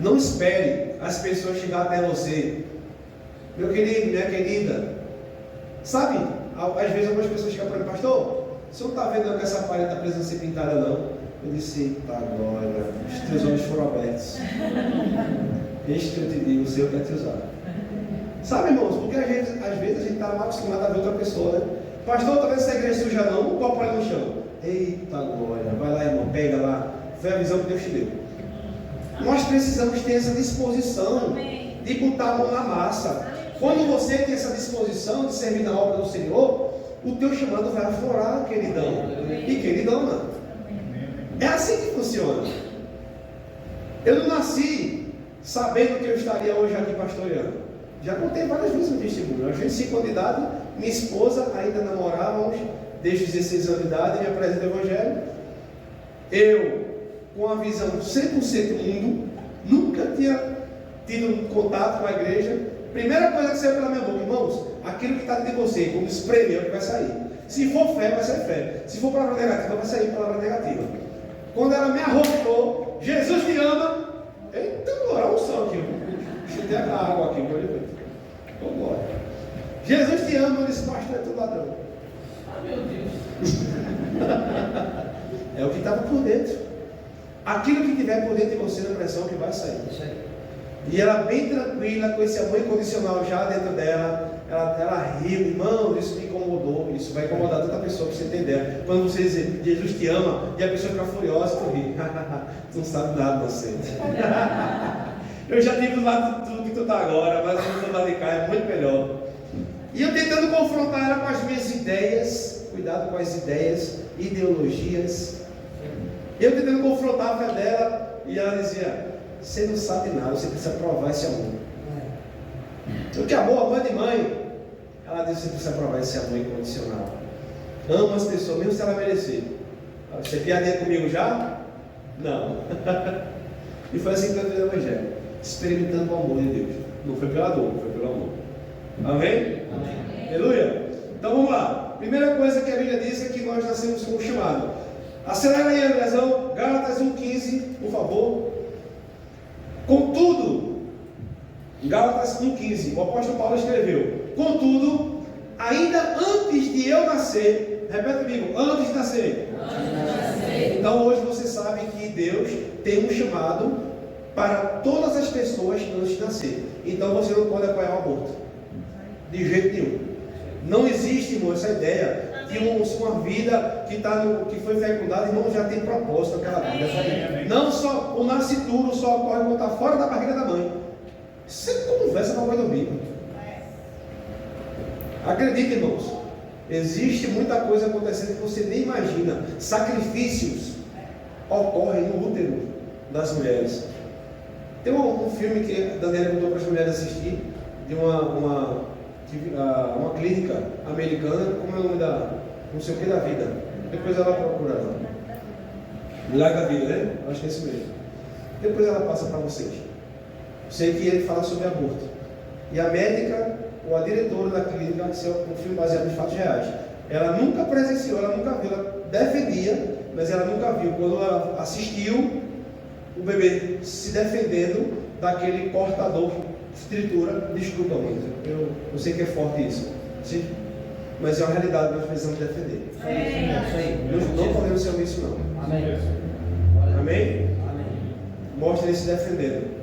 Não espere as pessoas chegar até você. Meu querido, minha querida. Sabe, às vezes algumas pessoas chegam para mim, pastor, você não está vendo que essa parede está precisando ser pintada não? Eu disse, eita glória, os teus olhos foram abertos. Este que eu te digo, o Senhor quer te usar. Sabe, irmãos, porque às vezes a gente está mal acostumado a ver outra pessoa, né? Pastor, está vendo essa igreja suja não? O copo ali no chão. Eita glória, vai lá, irmão, pega lá. Foi a visão que Deus te deu. Nós precisamos ter essa disposição de botar a mão na massa. Quando você tem essa disposição de servir na obra do Senhor, o teu chamado vai aflorar, queridão e queridona. É assim que funciona. Eu não nasci sabendo que eu estaria hoje aqui pastoreando. Já contei várias vezes no testemunho. A gente se candidato, minha esposa ainda namorávamos, desde os 16 anos de idade, me apresenta o Evangelho. Eu, com a visão 100% mundo, nunca tinha tido contato com a igreja. Primeira coisa que saiu pela minha boca, irmãos, aquilo que está dentro de você, como espremer, é o que vai sair. Se for fé, vai ser fé. Se for palavra negativa, vai sair palavra negativa. Quando ela me arrotou, Jesus te ama. Eita, glória, um som aqui. Chutei a água aqui, pode ver. Então, glória. Jesus te ama, eu disse, pastor, é tudo ladrão. Ah, meu Deus. É o que estava por dentro. Aquilo que tiver por dentro de você na pressão que vai sair. E ela bem tranquila, com esse amor incondicional já dentro dela, ela riu, irmão, isso me incomodou, isso vai incomodar tanta pessoa para você entender. Quando você diz, Jesus te ama, e a pessoa fica furiosa, tu ri. Tu não sabe nada, inocente. Eu já tive do lado do que tu está agora, mas do lado de cá é muito melhor. E eu tentando confrontar ela com as minhas ideias, cuidado com as ideias, ideologias. Eu tentando confrontar a fé dela, e ela dizia, você não sabe nada, você precisa provar esse amor. O que amor de mãe? Ela disse, você precisa provar esse amor incondicional. Ama as pessoas, mesmo se ela merecer. Você piadinha comigo já? Não. E foi assim que eu fiz o Evangelho, experimentando o amor de Deus. Não foi pela dor, foi pelo amor. Amém? Amém. Aleluia. Então vamos lá. Primeira coisa que a Bíblia diz é que nós nascemos com um chamado. Acelera aí, Andrezão. Gálatas 1,15, por favor. Contudo, Gálatas 1,15, o apóstolo Paulo escreveu: contudo, ainda antes de eu nascer, repete comigo, antes de nascer. Então hoje você sabe que Deus tem um chamado para todas as pessoas antes de nascer. Então você não pode apoiar o aborto, de jeito nenhum. Não existe, irmão, essa ideia de uma vida que foi fecundada, irmão, já tem propósito aquela vida. Não só o nascituro só ocorre quando está fora da barriga da mãe. Você conversa com a mãe do bico. Acredite, irmãos, existe muita coisa acontecendo que você nem imagina. Sacrifícios ocorrem no útero das mulheres. Tem um filme que a Daniela contou para as mulheres assistir, de uma clínica americana, como é o nome da, não sei o que da vida. Depois ela procura lá. Milagre da Vida, né? Acho que é isso mesmo. Depois ela passa para vocês. Sei que ele fala sobre aborto. E a médica, ou a diretora da clínica, que é um filme baseado em fatos reais, ela nunca presenciou, ela nunca viu, ela defendia, mas ela nunca viu. Quando ela assistiu o bebê se defendendo daquele cortador de tritura, desculpa, mãe, eu sei que é forte isso, sim? Mas é uma realidade que nós precisamos defender. Nós não podemos ser isso não. Amém? Amém? Mostra ele se defendendo,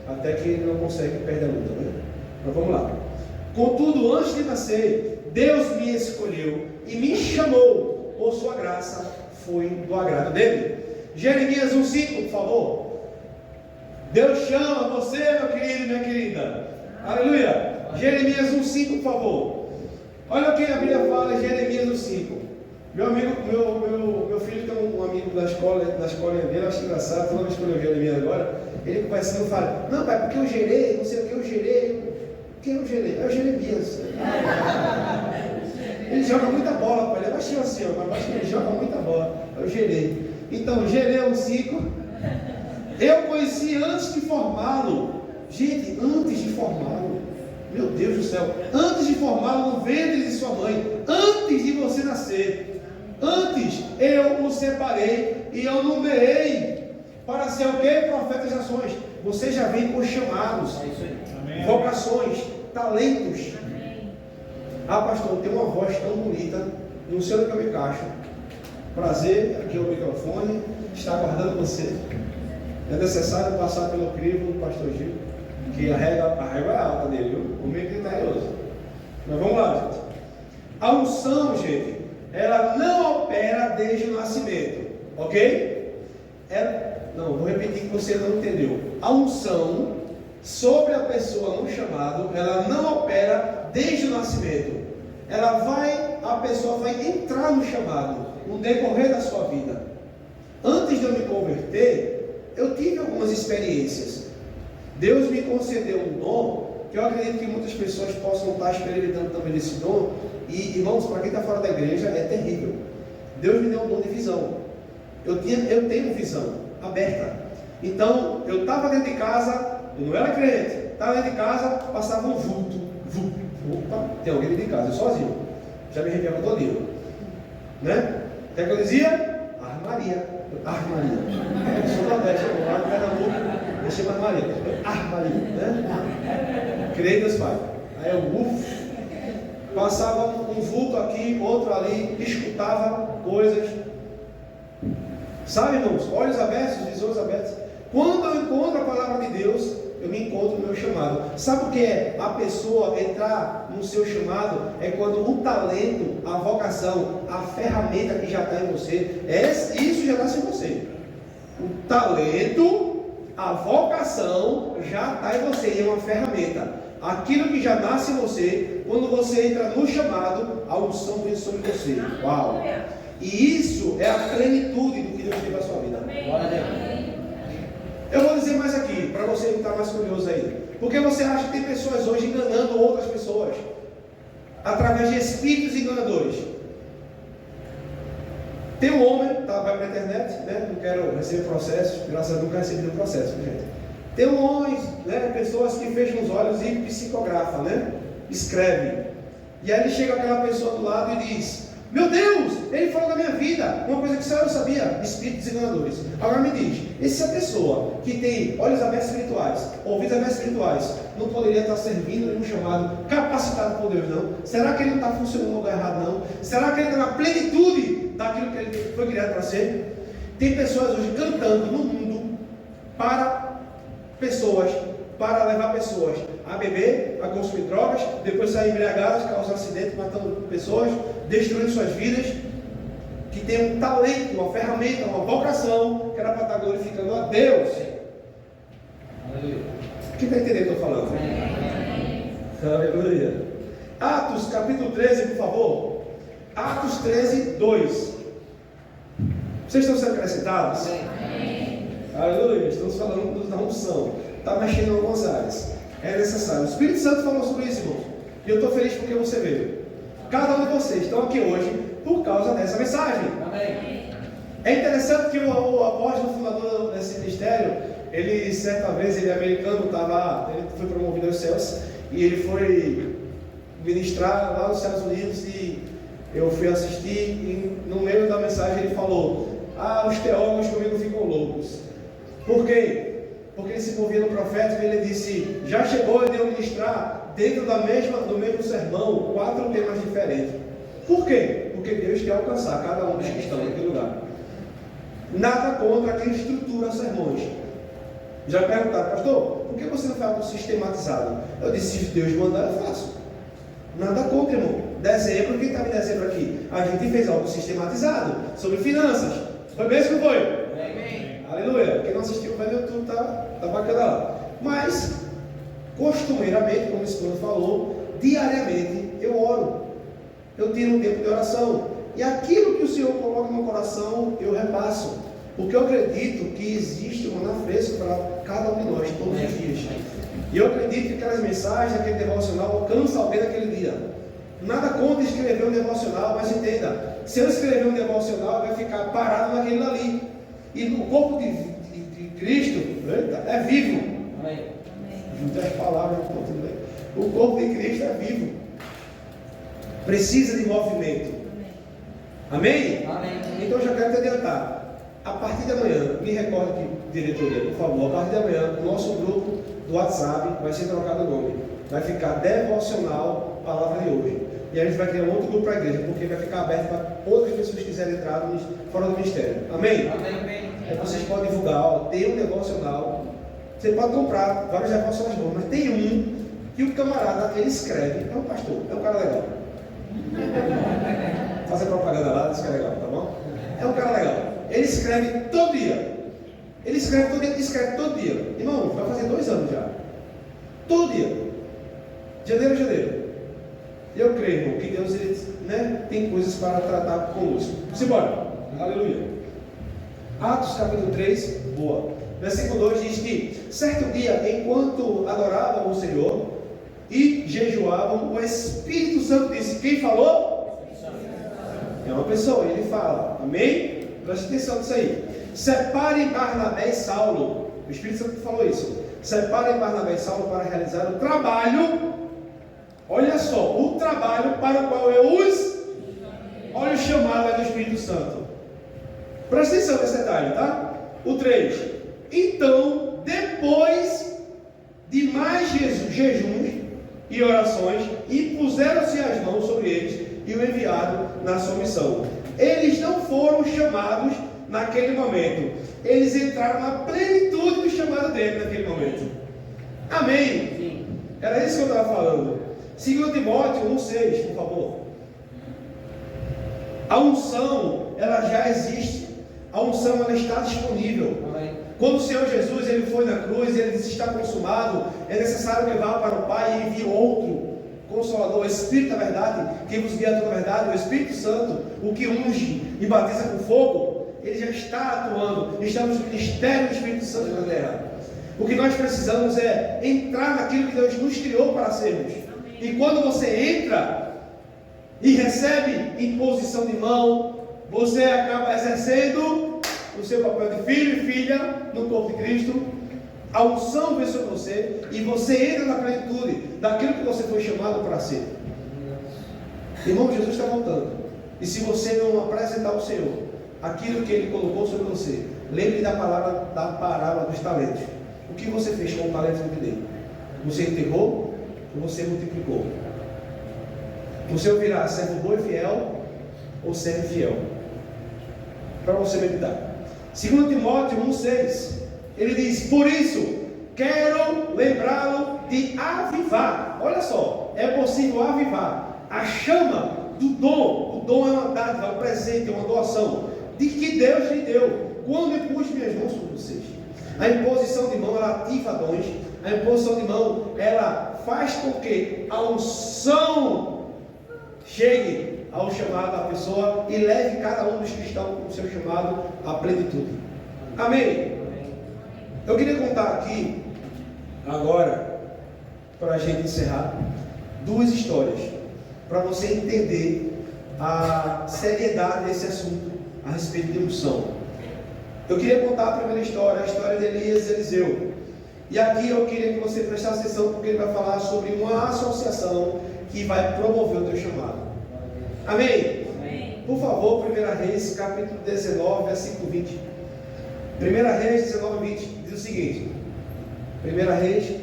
até que ele não consegue perder a luta, né? Então vamos lá. Contudo, antes de nascer, Deus me escolheu e me chamou, por sua graça, foi do agrado dele. Jeremias 1,5, por favor. Deus chama você, meu querido, minha querida. Aleluia. Jeremias 1,5, por favor. Olha o que a Bíblia fala em Jeremias 1,5. Meu filho tem um amigo da escola dele, eu acho engraçado, toda vez que eu leio Jeremias agora, ele conversando fala, não pai, porque eu gerei, não sei o que eu gerei. Quem é o Jeremias? É o Jeremias. Ele joga muita bola, pai. Ele é baixinho assim, mas ele joga muita bola. É o Jeremias. Então, Jeremias 5. Eu conheci antes de formá-lo. Gente, antes de formá-lo. Meu Deus do céu. Antes de formá-lo no ventre de sua mãe. Antes de você nascer. Antes eu o separei e eu nomeei para ser o quê? Profetas de nações. Você já vem com chamados, vocações, talentos. Ah, pastor, tem uma voz tão bonita, não sei onde que eu me encaixo. Prazer, aqui é o microfone, está aguardando você. É necessário passar pelo crivo do pastor Gil, que a régua é alta dele, viu? O meio criterioso. Mas vamos lá, gente. A unção, gente, ela não opera desde o nascimento, ok? Não, vou repetir que você não entendeu. A unção sobre a pessoa no chamado, ela não opera desde o nascimento. A pessoa vai entrar no chamado no decorrer da sua vida. Antes de eu me converter, eu tive algumas experiências. Deus me concedeu um dom, que eu acredito que muitas pessoas possam estar experimentando também desse dom. E, irmãos, para quem está fora da igreja, é terrível. Deus me deu um dom de visão. Eu tenho visão aberta. Então, eu estava dentro de casa, eu não era crente, estava dentro de casa, passava um vulto. Opa, tem alguém dentro de casa, eu sozinho. Já me arrepiava todinho. Né? Até que eu dizia, armaria. Eu sou nordeste, eu moro lá no Pernambuco, eu chamo armaria. Armaria, né? Criei Deus Pai. Aí eu, passava um vulto aqui, outro ali, escutava coisas. Sabe, irmãos? Olhos abertos, visores abertos. Quando eu encontro a palavra de Deus, eu me encontro no meu chamado. Sabe o que é a pessoa entrar no seu chamado? É quando o talento, a vocação, a ferramenta que já está em você, isso já nasce em você. O talento, a vocação já está em você, e é uma ferramenta. Aquilo que já nasce em você, quando você entra no chamado, a unção vem sobre você. Uau! E isso é a plenitude do que Deus tem para a sua vida. Glória a Deus. Eu vou dizer mais aqui, para você que está mais curioso aí. Porque você acha que tem pessoas hoje enganando outras pessoas através de espíritos enganadores. Tem um homem, vai para a internet, né? Não quero receber processos, graças a Deus nunca recebi um processo, gente. Tem um homem, né? Pessoas que fecham os olhos e psicografa, né? Escreve. E aí chega aquela pessoa do lado e diz: meu Deus, ele falou da minha vida, uma coisa que só eu sabia, espíritos enganadores. Agora me diz, essa pessoa que tem olhos abertos espirituais, ouvidos abertos espirituais, não poderia estar servindo em um chamado capacitado por Deus, não? Será que ele não está funcionando no lugar errado, não? Será que ele está na plenitude daquilo que ele foi criado para ser? Tem pessoas hoje cantando no mundo para pessoas, para levar pessoas a beber, a consumir drogas, depois sair embriagadas, causar acidente, matando pessoas, destruindo suas vidas, que tem um talento, uma ferramenta, uma vocação, que era para estar glorificando a Deus. Aleluia. Quem está entendendo o que eu estou falando? Aleluia. Atos capítulo 13, por favor. Atos 13, 2. Vocês estão sendo acrescentados? Aleluia. Estamos falando da unção. Está mexendo em algumas áreas. É necessário. O Espírito Santo falou sobre isso, irmão. E eu estou feliz porque você veio. Cada um de vocês estão aqui hoje por causa dessa mensagem. Amém. É interessante que o apóstolo fundador desse ministério, ele certa vez, ele é americano, ele foi promovido aos céus e ele foi ministrar lá nos Estados Unidos e eu fui assistir e no meio da mensagem ele falou: os teólogos comigo ficam loucos. Por quê? Porque ele se movia no profeta e ele disse: já chegou de eu ministrar dentro do mesmo sermão 4 temas diferentes. Por quê? Porque Deus quer alcançar cada um dos que estão naquele lugar. Nada contra quem estrutura sermões. Já perguntaram: pastor, por que você não faz algo sistematizado? Eu disse: se Deus mandar, eu faço. Nada contra, irmão. Dezembro, quem estava em dezembro aqui? A gente fez algo sistematizado sobre finanças. Foi mesmo que não foi? Amém. Aleluia. Quem não assistiu vai no YouTube, tá bacana lá. Mas, costumeiramente, como o Espírito falou, diariamente eu oro. Eu tiro um tempo de oração. E aquilo que o Senhor coloca no meu coração, eu repasso. Porque eu acredito que existe uma fresca para cada um de nós, todos os dias. E eu acredito que aquelas mensagens, aquele devocional, alcança alguém naquele dia. Nada contra escrever um devocional, mas entenda, se eu escrever um devocional, vai ficar parado naquele ali. E o corpo de Cristo, eita, é vivo. Amém. Junte as palavras, o corpo de Cristo é vivo. Precisa de movimento. Amém? Amém? Então eu já quero te adiantar. A partir de amanhã, me recorda aqui, diretoria, por favor, a partir de amanhã, o nosso grupo do WhatsApp vai ser trocado o nome. Vai ficar Devocional Palavra de Hoje. E a gente vai criar um outro grupo para a igreja, porque vai ficar aberto para outras pessoas que quiserem entrar fora do ministério. Amém? Amém. Aí vocês podem divulgar, ó, tem um devocional. Você pode comprar vários devocionais bons, mas tem um que o camarada, ele escreve, é um pastor, é um cara legal. Fazer propaganda lá, diz que é legal, tá bom? É um cara legal. Ele escreve todo dia. Ele escreve todo dia. Irmão, vai fazer 2 anos já. Todo dia. Janeiro a janeiro. Eu creio, irmão, que Deus ele, tem coisas para tratar conosco. Simbora. Aleluia. Atos capítulo 3, boa. Versículo 2 diz que certo dia, enquanto adoravam o Senhor e jejuavam, o Espírito Santo disse: quem falou? É uma pessoa, ele fala. Amém? Preste atenção nisso aí. Separe Barnabé e Saulo. O Espírito Santo falou isso. Separe Barnabé e Saulo para realizar o trabalho. Olha só, o trabalho para o qual eu os... Olha o chamado do Espírito Santo. Presta atenção nesse detalhe, tá? O 3. Então, depois de mais jejuns e orações, e puseram-se as mãos sobre eles e o enviaram na sua missão. Eles não foram chamados naquele momento. Eles entraram na plenitude do chamado dele naquele momento. Amém? Sim. Era isso que eu estava falando. 2 Timóteo 1,6, por favor. A unção, ela já existe. A unção, ela está disponível. Amém. Quando o Senhor Jesus ele foi na cruz, ele disse: está consumado, é necessário que vá para o Pai e envie outro Consolador, o Espírito da verdade, que vos guia a toda a verdade, o Espírito Santo, o que unge e batiza com fogo. Ele já está atuando. Estamos no ministério do Espírito Santo na terra. O que nós precisamos é entrar naquilo que Deus nos criou para sermos. E quando você entra e recebe imposição de mão, você acaba exercendo o seu papel de filho e filha no corpo de Cristo. A unção vem sobre você e você entra na plenitude daquilo que você foi chamado para ser. Irmão, Jesus está voltando. E se você não apresentar ao Senhor aquilo que Ele colocou sobre você, lembre da parábola dos talentos. O que você fez com o talento que Ele deu? Você enterrou ou você multiplicou? Você ouvirá servo bom e fiel ou servo fiel? Para você meditar. 2 Timóteo 1,6, ele diz: por isso, quero lembrá-lo de avivar. Olha só, é possível avivar a chama do dom. O dom é uma dádiva, é um presente, é uma doação de que Deus lhe deu quando eu pus minhas mãos sobre vocês. A imposição de mão, ela ativa dons. A imposição de mão, ela faz com que a unção chegue ao chamado da pessoa e leve cada um dos que estão com o seu chamado à plenitude. Amém? Eu queria contar aqui, agora, para a gente encerrar, 2 histórias, para você entender a seriedade desse assunto a respeito de unção. Eu queria contar a primeira história, a história de Elias e Eliseu. E aqui eu queria que você prestasse atenção, porque ele vai falar sobre uma associação que vai promover o teu chamado. Amém? Amém. Por favor, 1 Reis, capítulo 19, versículo 20. 1 Reis 19, 20 diz o seguinte: 1 Reis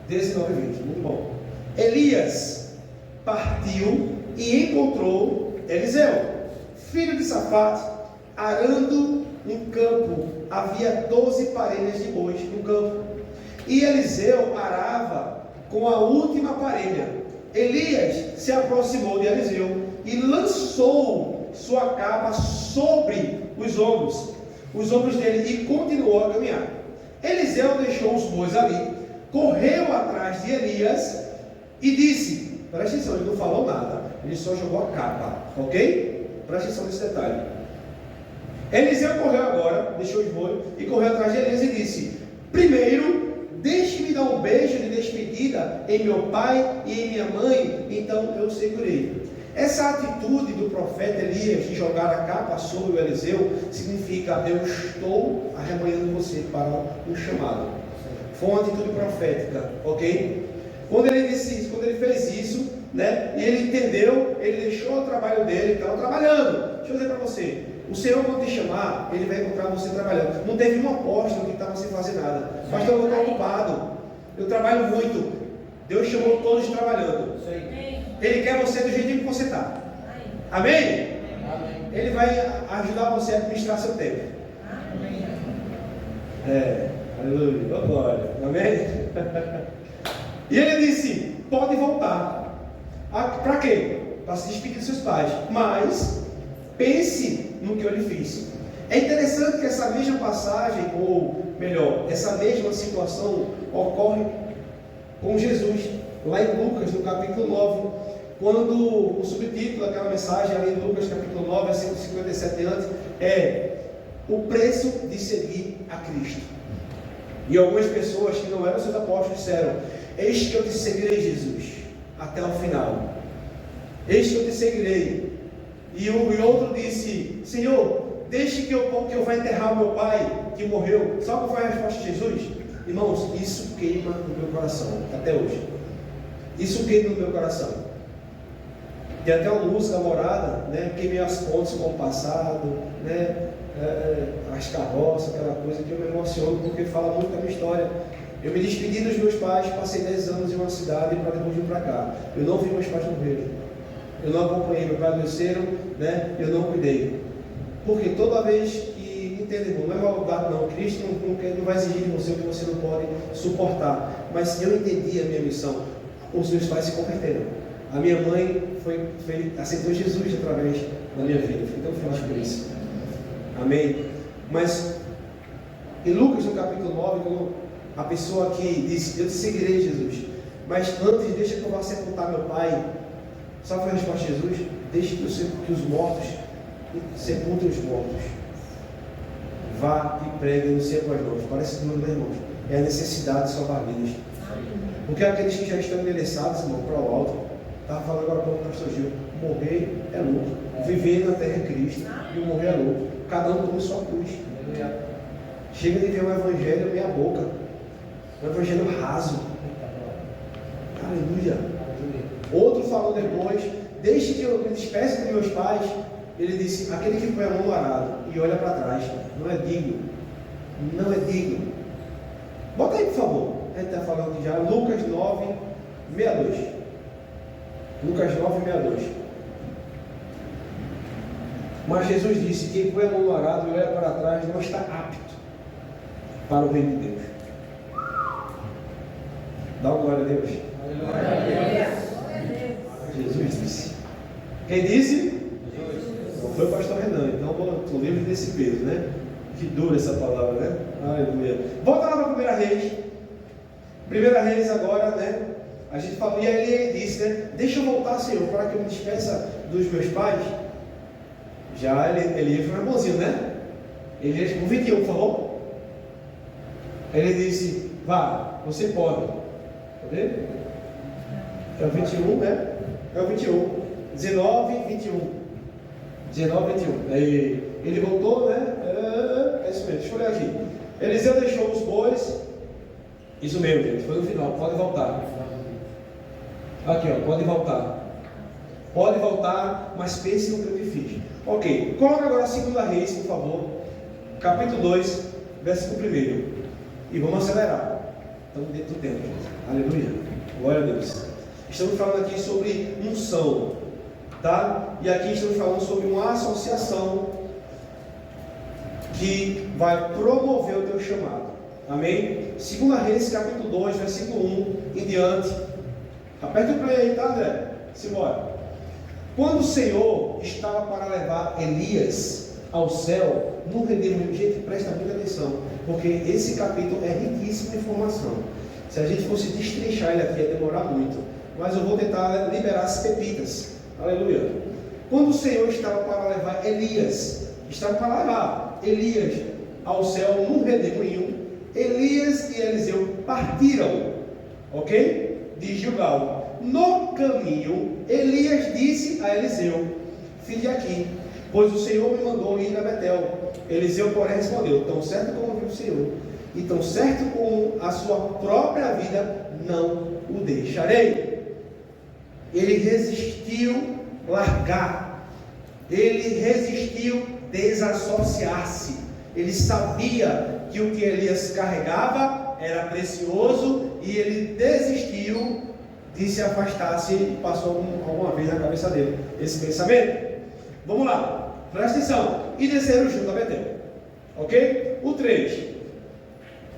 19, 20, muito bom. Elias partiu e encontrou Eliseu, filho de Safate, arando um campo. Havia 12 parelhas de bois no campo, e Eliseu arava com a última parelha. Elias se aproximou de Eliseu e lançou sua capa sobre os ombros dele, e continuou a caminhar. Eliseu deixou os bois ali, correu atrás de Elias e disse: presta atenção, ele não falou nada, ele só jogou a capa, ok? Presta atenção nesse detalhe. Eliseu correu agora, deixou os bois e correu atrás de Elias e disse: primeiro, deixe-me dar um beijo de vida em meu pai e em minha mãe, então eu segurei. Essa atitude do profeta Elias de jogar a capa sobre o Eliseu significa: eu estou arrebanhando você para um chamado. Foi uma atitude profética, ok? Quando ele disse isso, quando ele fez isso, né, e ele entendeu, ele deixou o trabalho dele, estava trabalhando. Deixa eu dizer para você, o Senhor, quando te chamar, Ele vai encontrar você trabalhando. Não teve um apóstolo que estava sem fazer nada. Pastor, eu estou ocupado, eu trabalho muito. Deus chamou todos trabalhando. Ele quer você do jeitinho que você está. Amém? Ele vai ajudar você a administrar seu tempo. Aleluia, glória. Amém? E ele disse: pode voltar. Para quê? Para se despedir dos seus pais. Mas pense no que eu lhe fiz. É interessante que essa mesma passagem, ou melhor, essa mesma situação ocorre com Jesus, lá em Lucas, no capítulo 9, quando o subtítulo daquela mensagem, ali em Lucas capítulo 9, versículo 57 antes, é o preço de seguir a Cristo. E algumas pessoas que não eram seus apóstolos disseram: eis que eu te seguirei, Jesus, até o final. Eis que eu te seguirei. E o outro disse: Senhor, deixe que eu vá enterrar o meu pai que morreu. Sabe qual foi a resposta de Jesus? Irmãos, isso queima no meu coração, até hoje. Isso queima no meu coração. Tem até uma música morada, né? Queimei as pontes com o passado, né? As carroças, aquela coisa que eu me emociono porque fala muito da minha história. Eu me despedi dos meus pais, passei 10 anos em uma cidade para depois vir para cá. Eu não vi meus pais morrerem. Eu não acompanhei, meus pais adoeceram, né? Eu não cuidei. Porque toda vez que, entenda, irmão, não é maldade não, Cristo não vai exigir de você o que você não pode suportar. Mas eu entendi a minha missão. Os meus pais se converteram. A minha mãe aceitou Jesus através da minha vida. Fiquei tão feliz por isso. Amém? Mas em Lucas, no capítulo 9, quando a pessoa que disse: eu te seguirei, Jesus, mas antes deixa que eu vá sepultar meu pai. Sabe qual foi a resposta de Jesus? Deixe que os mortos sepultem os mortos. Vá e pregue no seio com as mãos. Parece que não, irmãos. É a necessidade de salvar vidas. Porque aqueles que já estão endereçados, irmão, para o alto. Estava falando agora com o pastor Gil: morrer é louco. Viver na terra é Cristo. E o morrer é louco. Cada um toma sua cruz. Chega de ver um evangelho meia boca. Um evangelho raso. Aleluia. Outro falou depois: deixe que eu me despeça dos meus pais. Ele disse: aquele que põe a mão no arado e olha para trás não é digno. Não é digno. Bota aí, por favor. A gente está falando aqui já. Lucas 9, 62. Lucas 9, 62. Mas Jesus disse: quem põe a mão no arado e olha para trás não está apto para o reino de Deus. Dá uma glória a Deus. Jesus disse. Quem disse? Não foi o pastor Renan. Então estou livre desse peso, né? Que dura essa palavra, né? Aleluia. Volta lá para 1 Reis. 1 Reis agora, né? A gente falou, e aí ele disse, né? Deixa eu voltar, Senhor, para que eu me despeça dos meus pais. Já ele foi mais bonzinho, né? Ele respondeu: 21, por favor. Ele disse: vá, você pode. Cadê? É o 21, né? É o 21. 19, 21. 19, 21. Aí ele voltou, né? É isso mesmo, deixa eu olhar aqui. Eliseu deixou os bois. Isso mesmo, gente, foi no final, pode voltar. Aqui, ó, pode voltar. Pode voltar, mas pense no que eu te fiz. Ok, coloca agora a 2 Reis, por favor. Capítulo 2, versículo 1. E vamos acelerar. Estamos dentro do tempo, gente. Aleluia. Glória a Deus. Estamos falando aqui sobre unção, tá? E aqui estamos falando sobre uma associação que vai promover o teu chamado. Amém? 2 Reis, capítulo 2, versículo 1 em diante. Aperta o play aí, tá, André? Simbora. Quando o Senhor estava para levar Elias ao céu, no redemoinho, gente, presta muita atenção, porque esse capítulo é riquíssimo de informação. Se a gente fosse destrinchar ele aqui, ia demorar muito, mas eu vou tentar liberar as pepitas. Aleluia. Quando o Senhor estava para levar Elias ao céu no redemoinho, Elias e Eliseu partiram, ok? de Gilgal. No caminho, Elias disse a Eliseu: fique aqui, pois o Senhor me mandou ir a Betel. Eliseu, porém, respondeu: tão certo como viu o Senhor, e tão certo como a sua própria vida, não o deixarei. Ele resistiu largar, ele resistiu desassociar-se. Ele sabia que o que Elias carregava era precioso e ele desistiu de se afastar, se passou alguma vez na cabeça dele esse pensamento. Vamos lá, presta atenção. E desceram junto a Betel, ok? O 3.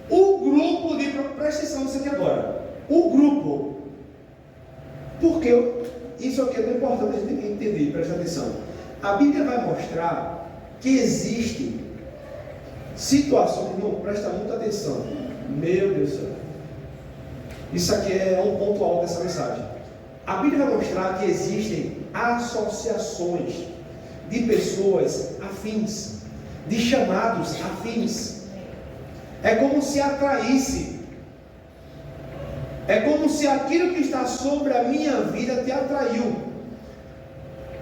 O grupo de... Presta atenção nisso aqui agora. O grupo. Porque isso aqui é muito importante a gente entender, presta atenção. A Bíblia vai mostrar que existem situações, irmão, presta muita atenção. Meu Deus do céu. Isso aqui é um ponto alto dessa mensagem. A Bíblia vai mostrar que existem associações de pessoas afins, de chamados afins. É como se atraísse. É como se aquilo que está sobre a minha vida te atraiu.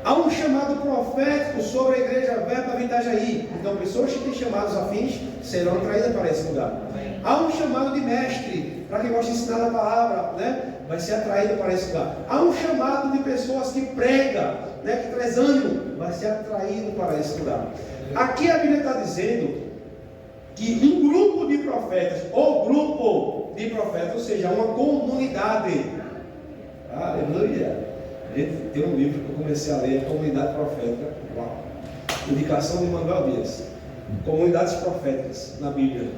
Há um chamado profético sobre a igreja Verbo da Itajaí. Então, pessoas que têm chamados afins serão atraídas para esse lugar. Há um chamado de mestre, para quem gosta de ensinar a palavra, né? Vai ser atraído para esse lugar. Há um chamado de pessoas que prega, né? Que traz ânimo, vai ser atraído para esse lugar. Aqui a Bíblia está dizendo que um grupo de profetas, ou grupo de profetas, ou seja, uma comunidade. Aleluia! Tem um livro que eu comecei a ler, Comunidade Profética. Uau. Indicação de Manuel Dias. Comunidades proféticas na Bíblia.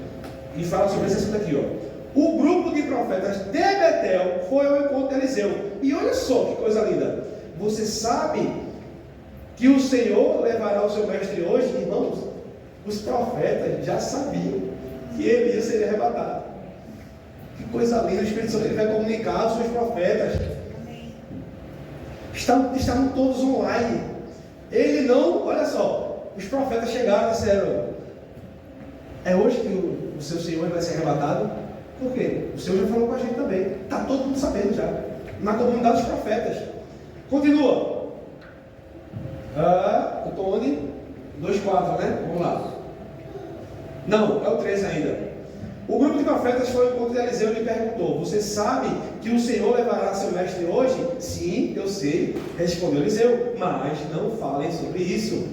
E fala sobre esse assunto aqui, ó. O grupo de profetas de Betel foi ao encontro de Eliseu. E olha só que coisa linda. Você sabe que o Senhor levará o seu mestre hoje, irmãos? Os profetas já sabiam que Elias seria arrebatado. Que coisa linda. O Espírito Santo ele vai comunicar aos seus profetas. Estavam todos online. Ele não, olha só, os profetas chegaram e disseram: é hoje que o seu Senhor vai ser arrebatado? Por quê? O Senhor já falou com a gente também. Está todo mundo sabendo já. Na comunidade dos profetas. Continua. Eu estou onde? 2:4, né? Vamos lá. Não, é o 3 ainda. O grupo de profetas foi ao encontro de Eliseu e lhe perguntou: você sabe que o Senhor levará seu mestre hoje? Sim, eu sei, respondeu Eliseu, mas não falem sobre isso.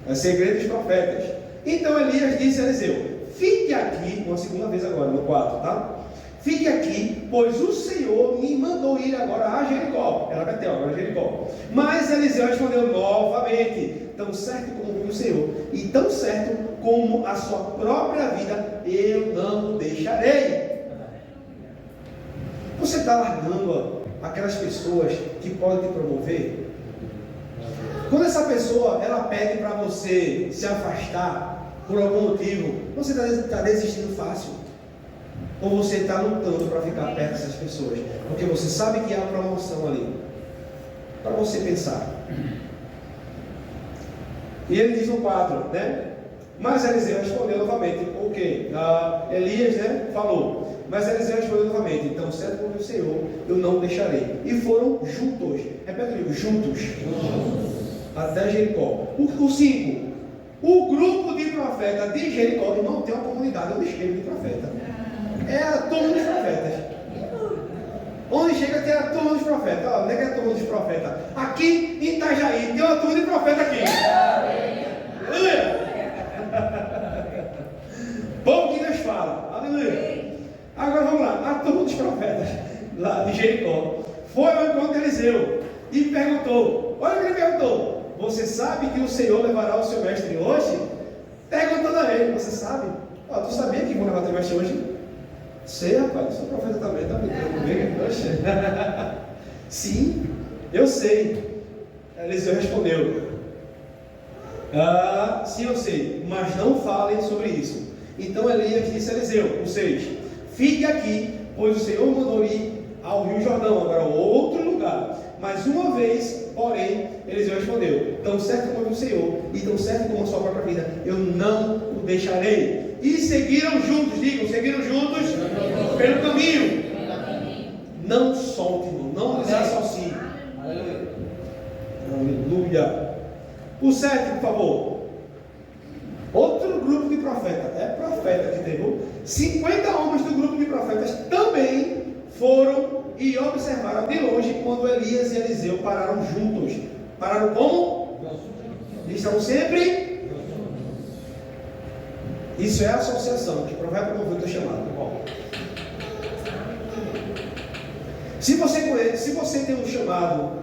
É segredo dos profetas. Então Elias disse a Eliseu: fique aqui, uma segunda vez agora, no 4, tá? Fique aqui, pois o Senhor me mandou ir agora a Jericó. Era Betel, agora Jericó. Mas Eliseu respondeu novamente: tão certo como viu o Senhor, e tão certo como a sua própria vida, eu não o deixarei. Você está largando aquelas pessoas que podem te promover? Quando essa pessoa ela pede para você se afastar por algum motivo, você está desistindo fácil? Ou você está lutando para ficar perto dessas pessoas? Porque você sabe que há promoção ali. Para você pensar. E ele diz no 4, né? Mas Eliseu respondeu novamente. O quê? Elias, né? Falou. Mas Eliseu respondeu novamente: então, certo como o Senhor, eu não o deixarei. E foram juntos. Repete comigo: juntos. Até Jericó. O 5. O grupo de profetas de Jericó. Não tem uma comunidade onde chega de profeta. É a turma dos profetas. Onde chega tem a turma dos profetas. Onde é que é a turma dos profetas? Aqui em Itajaí tem uma turma de profeta aqui. Aleluia! Povo que Deus fala. Aleluia! Agora vamos lá. A turma dos profetas lá de Jericó foi ao encontro de Eliseu e perguntou: olha o que ele perguntou: você sabe que o Senhor levará o seu mestre hoje? Perguntando a ele: você sabe? Tu sabia que vão levar o teu mestre hoje? Sei, rapaz, sou profeta também, está brincando comigo? Poxa. Sim, eu sei. Eliseu respondeu: sim, eu sei, mas não falem sobre isso. Então Elias disse a Eliseu, o 6: fique aqui, pois o Senhor mandou ir ao Rio Jordão, agora outro lugar. Mas uma vez, porém, Eliseu respondeu: tão certo como o Senhor, e tão certo como a sua própria vida, eu não o deixarei. E seguiram juntos, digam, seguiram juntos pelo caminho. Não solte, irmão. Não desassocie. Aleluia. O 7, por favor. Outro grupo de profetas. É profeta que tem. 50 homens do grupo de profetas também foram e observaram de longe quando Elias e Eliseu pararam juntos. Pararam como? Eles estavam sempre. Isso é a associação que profeta convite é chamado. Bom. Se você tem um chamado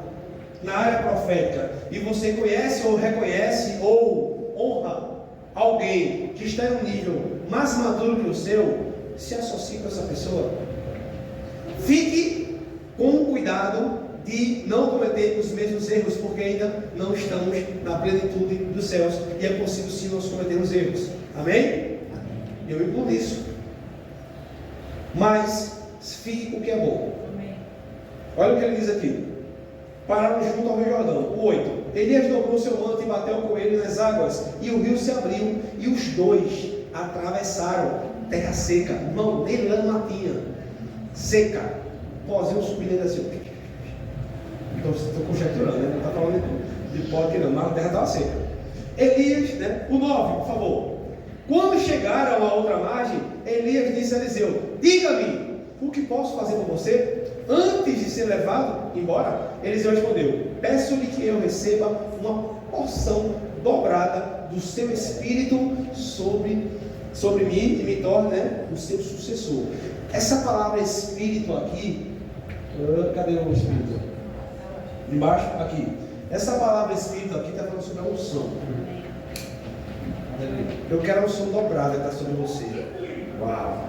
na área profética e você conhece ou reconhece ou honra alguém que está em um nível mais maduro que o seu, se associe com essa pessoa. Fique com cuidado de não cometer os mesmos erros, porque ainda não estamos na plenitude dos céus e é possível sim nós cometermos erros. Amém? Eu incluo nisso. Mas fique com o que é bom. Olha o que ele diz aqui. Pararam junto ao Rio Jordão. O 8. Elias dobrou seu manto e bateu com ele nas águas, e o rio se abriu, e os dois atravessaram terra seca. Não, nem lama tinha. Seca. Pozinho subindo assim. Estou conjecturando, né? Não está falando de pó aqui não, mas a terra estava seca. Elias, né? O 9, por favor. Quando chegaram à outra margem, Elias disse a Eliseu: diga-me, o que posso fazer por você? Antes de ser levado embora, Eliseu respondeu: peço-lhe que eu receba uma porção dobrada do seu espírito sobre mim e me torne, né, o seu sucessor. Essa palavra espírito aqui, cadê o espírito? Embaixo, aqui. Essa palavra espírito aqui está falando sobre a unção. Eu quero a unção dobrada que está sobre você. Uau!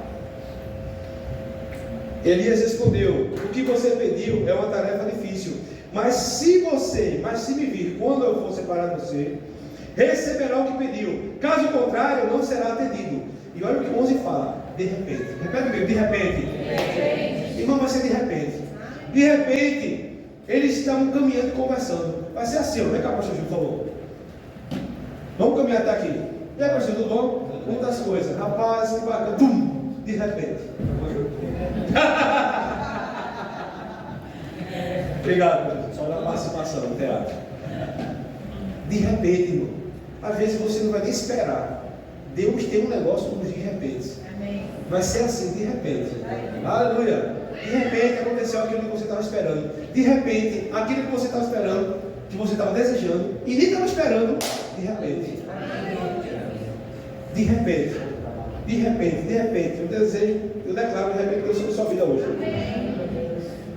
Elias respondeu: o que você pediu é uma tarefa difícil, mas se me vir quando eu for separar você, receberá o que pediu, caso contrário não será atendido. E olha o que o 11 fala: de repente. Repete comigo: de repente. Irmão, vai ser de repente. De repente, eles estavam caminhando e conversando. Vai ser assim, ó. Vem cá, pastor Gil, por favor. Vamos caminhar até aqui. E aí, pastor, tudo bom? Muitas coisas. Rapaz, que bacana. Tum! De repente. Obrigado, só na participação no teatro. De repente, irmão. Às vezes você não vai nem esperar. Deus tem um negócio como de repente. Vai ser assim, de repente. Aleluia. De repente aconteceu aquilo que você estava esperando. De repente, aquilo que você estava esperando, que você estava desejando, e nem estava esperando, de repente. De repente. De repente, eu desejo, eu declaro de repente Deus sobre sua vida hoje.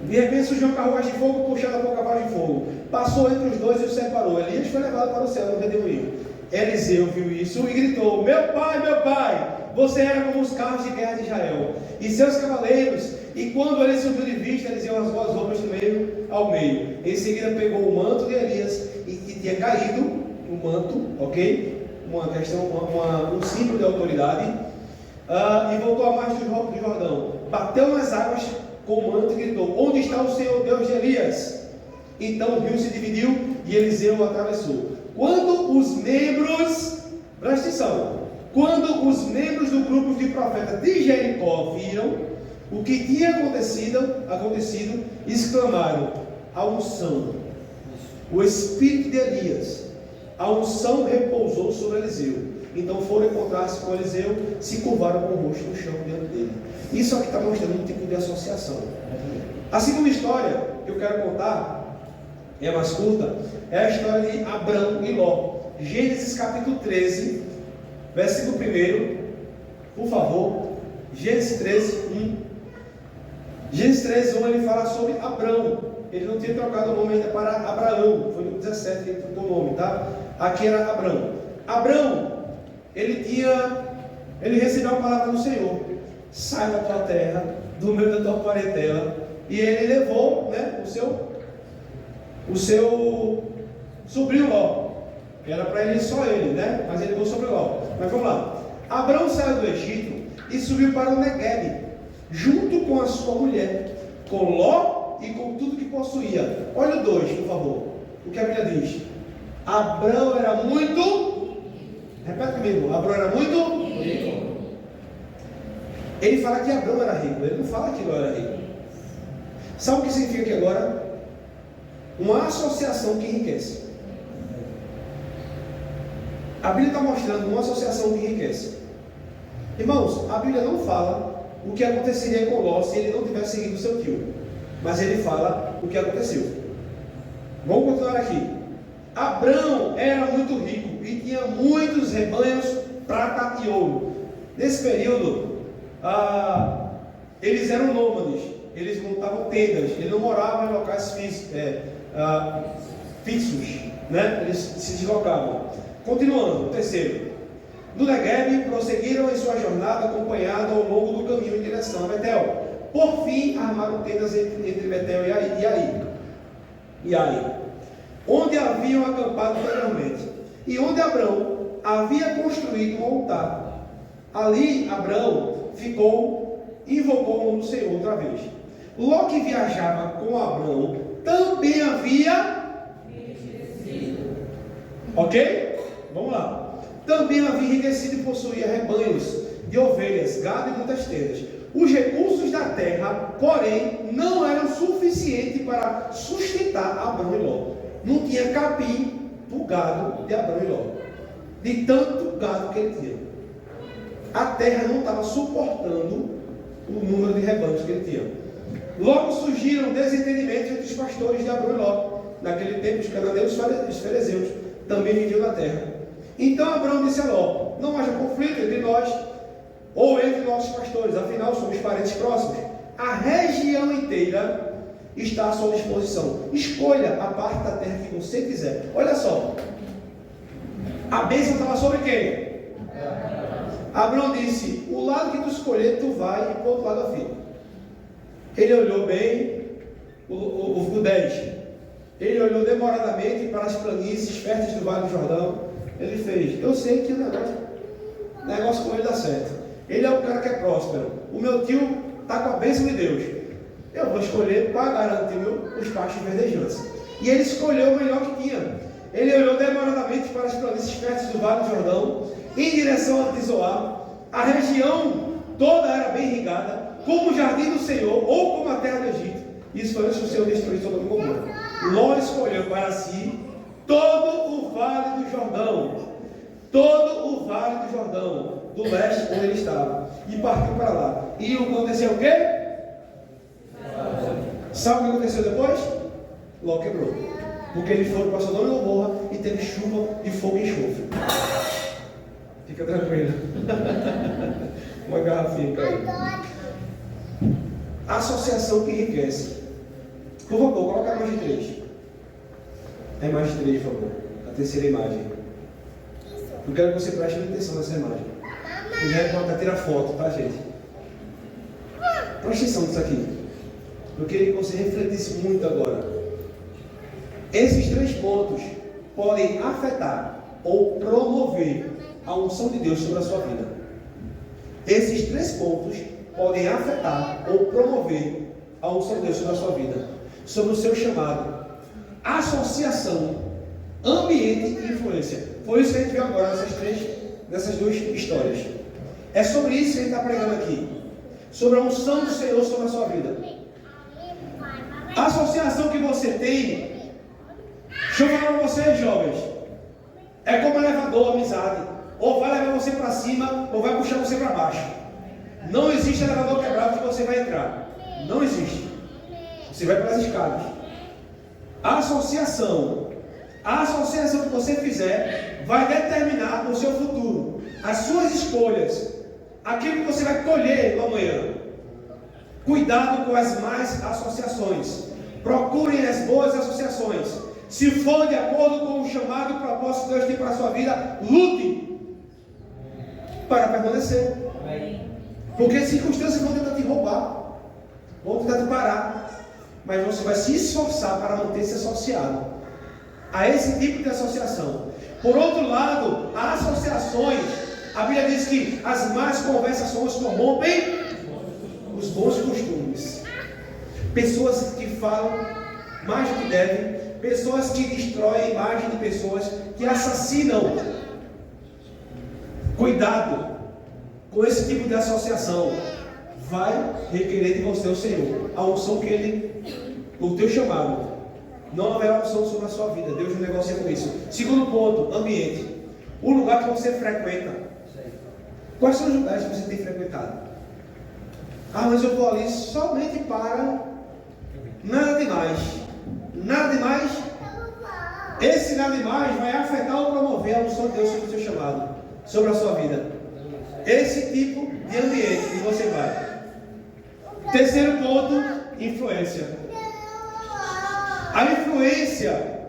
De repente surgiu uma carruagem de fogo, puxada por um cavalo de fogo. Passou entre os dois e os separou. Elias foi levado para o céu no redemoinho. Eliseu viu isso e gritou: meu pai, você era como os carros de guerra de Israel e seus cavaleiros. E quando ele subiu de vista, Eliseu rasgou as roupas ao meio. Em seguida pegou o manto de Elias, e que tinha caído, o manto, ok? Um símbolo de autoridade. E voltou à margem do Jordão, bateu nas águas com o manto e gritou: onde está o Senhor Deus de Elias? Então o rio se dividiu e Eliseu o atravessou. Quando os membros do grupo de profetas de Jericó viram o que tinha acontecido, exclamaram: a unção, o espírito de Elias, a unção repousou sobre Eliseu. Então foram encontrar-se com Eliseu, se curvaram com o rosto no chão diante dele. Isso aqui está mostrando um tipo de associação. A segunda história que eu quero contar, é mais curta, é a história de Abrão e Ló. Gênesis capítulo 13, versículo 1, por favor. Gênesis 13, 1. Gênesis 13, 1, ele fala sobre Abrão. Ele não tinha trocado o nome ainda para Abraão. Foi no 17 que ele trocou o nome, tá? Aqui era Abrão. Abrão, ele recebeu a palavra do Senhor: sai da tua terra, do meio da tua parentela. E ele levou, né, o seu sobrinho Ló, que era para ele só ele, né? Mas ele levou sobre Ló. Mas vamos lá. Abrão saiu do Egito e subiu para o Neguebe, junto com a sua mulher, com Ló e com tudo que possuía. Olha o 2, por favor. O que a Bíblia diz? Abrão era muito... Repete comigo. Abrão era muito rico. Ele fala que Abrão era rico. Ele não fala que Ló era rico. Sabe o que significa aqui agora? Uma associação que enriquece. A Bíblia está mostrando uma associação que enriquece. Irmãos, a Bíblia não fala o que aconteceria com Ló se ele não tivesse seguido o seu tio, mas ele fala o que aconteceu. Vamos continuar aqui. Abrão era muito rico e tinha muitos rebanhos, prata e ouro. Nesse período, eles eram nômades, eles montavam tendas, eles não moravam em locais fixos, né? Eles se deslocavam. Continuando, o terceiro. No Negueb, prosseguiram em sua jornada acompanhada ao longo do caminho em direção a Betel. Por fim, armaram tendas entre Betel e Ai, onde haviam acampado anteriormente, e onde Abrão havia construído um altar. Ali Abrão invocou o nome do Senhor outra vez. Ló, que viajava com Abrão, também havia ok? Vamos lá. Também havia enriquecido e possuía rebanhos de ovelhas, gado e muitas tendas. Os recursos da terra, porém, não eram suficientes para sustentar Abrão e Ló. Não tinha capim para o gado de Abrão e Ló, de tanto gado que ele tinha. A terra não estava suportando o número de rebanhos que ele tinha. Logo surgiram desentendimentos entre os pastores de Abrão e Ló. Naquele tempo, os cananeus e os fariseus também viviam na terra. Então Abrão disse a Ló: não haja conflito entre nós ou entre nossos pastores, afinal somos parentes próximos. A região inteira está à sua disposição. Escolha a parte da terra que você quiser. Olha só, a bênção estava sobre quem? Abrão disse: o lado que tu escolher, tu vai, e para o outro lado eu fico. Ele olhou bem, o 10. Ele olhou demoradamente para as planícies férteis do Vale do Jordão. Ele fez: eu sei que o negócio com ele dá certo. Ele é um cara que é próspero. O meu tio está com a bênção de Deus. Eu vou escolher para garantir os pastos verdejantes. E ele escolheu o melhor que tinha. Ele olhou demoradamente para as planícies férteis do Vale do Jordão, em direção a Tizoá. A região toda era bem irrigada, como o jardim do Senhor, ou como a terra do Egito. Isso foi antes do Senhor destruir Sodoma e Gomorra. Ló escolheu para si todo o Vale do Jordão, do leste onde ele estava, e partiu para lá. E aconteceu o quê? Sabe o que aconteceu depois? Ló quebrou, porque eles foram para Sodoma e Gomorra e teve chuva de fogo e enxofre. Fica tranquilo. Uma garrafinha caiu. Associação que enriquece. Por favor, coloca a imagem 3. A imagem 3, por favor. A terceira imagem. Eu quero que você preste muita atenção nessa imagem. Eu quero colocar, tirar foto, tá, gente? Preste atenção nisso aqui. Eu queria que você refletisse muito agora. Esses 3 pontos podem afetar ou promover a unção de Deus sobre a sua vida. Esses 3 pontos podem afetar ou promover a unção de Deus sobre a sua vida, sobre o seu chamado, associação, ambiente e influência. Foi isso que a gente viu agora nessas 2 histórias. É sobre isso que a gente está pregando aqui, sobre a unção do Senhor sobre a sua vida. A associação que você tem, deixa eu falar para vocês, jovens, é como um elevador, amizade. Ou vai levar você para cima, ou vai puxar você para baixo. Não existe elevador quebrado que você vai entrar. Não existe. Você vai pelas escadas. A associação que você fizer vai determinar o seu futuro, as suas escolhas, aquilo que você vai colher no amanhã. Cuidado com as más associações. Procurem as boas associações. Se for de acordo com o chamado e o propósito que Deus tem para a sua vida, lute para permanecer. Porque as circunstâncias vão tentar te roubar, vão tentar te parar, mas você vai se esforçar para manter-se associado a esse tipo de associação. Por outro lado, as associações, a Bíblia diz que as más conversações corrompem os bons costumes. Pessoas que falam mais do que devem, pessoas que destroem a imagem de pessoas, que assassinam. Cuidado com esse tipo de associação. Vai requerer de você o Senhor, a unção que Ele o teu chamado, não haverá opção sobre a sua vida. Deus não negocia com isso. Segundo ponto, ambiente. O lugar que você frequenta. Quais são os lugares que você tem frequentado? Ah, mas eu vou ali somente para nada demais. Nada demais. Esse nada demais vai afetar ou promover a unção de Deus sobre o seu chamado, sobre a sua vida. Esse tipo de ambiente que você vai. Terceiro ponto, influência. A influência,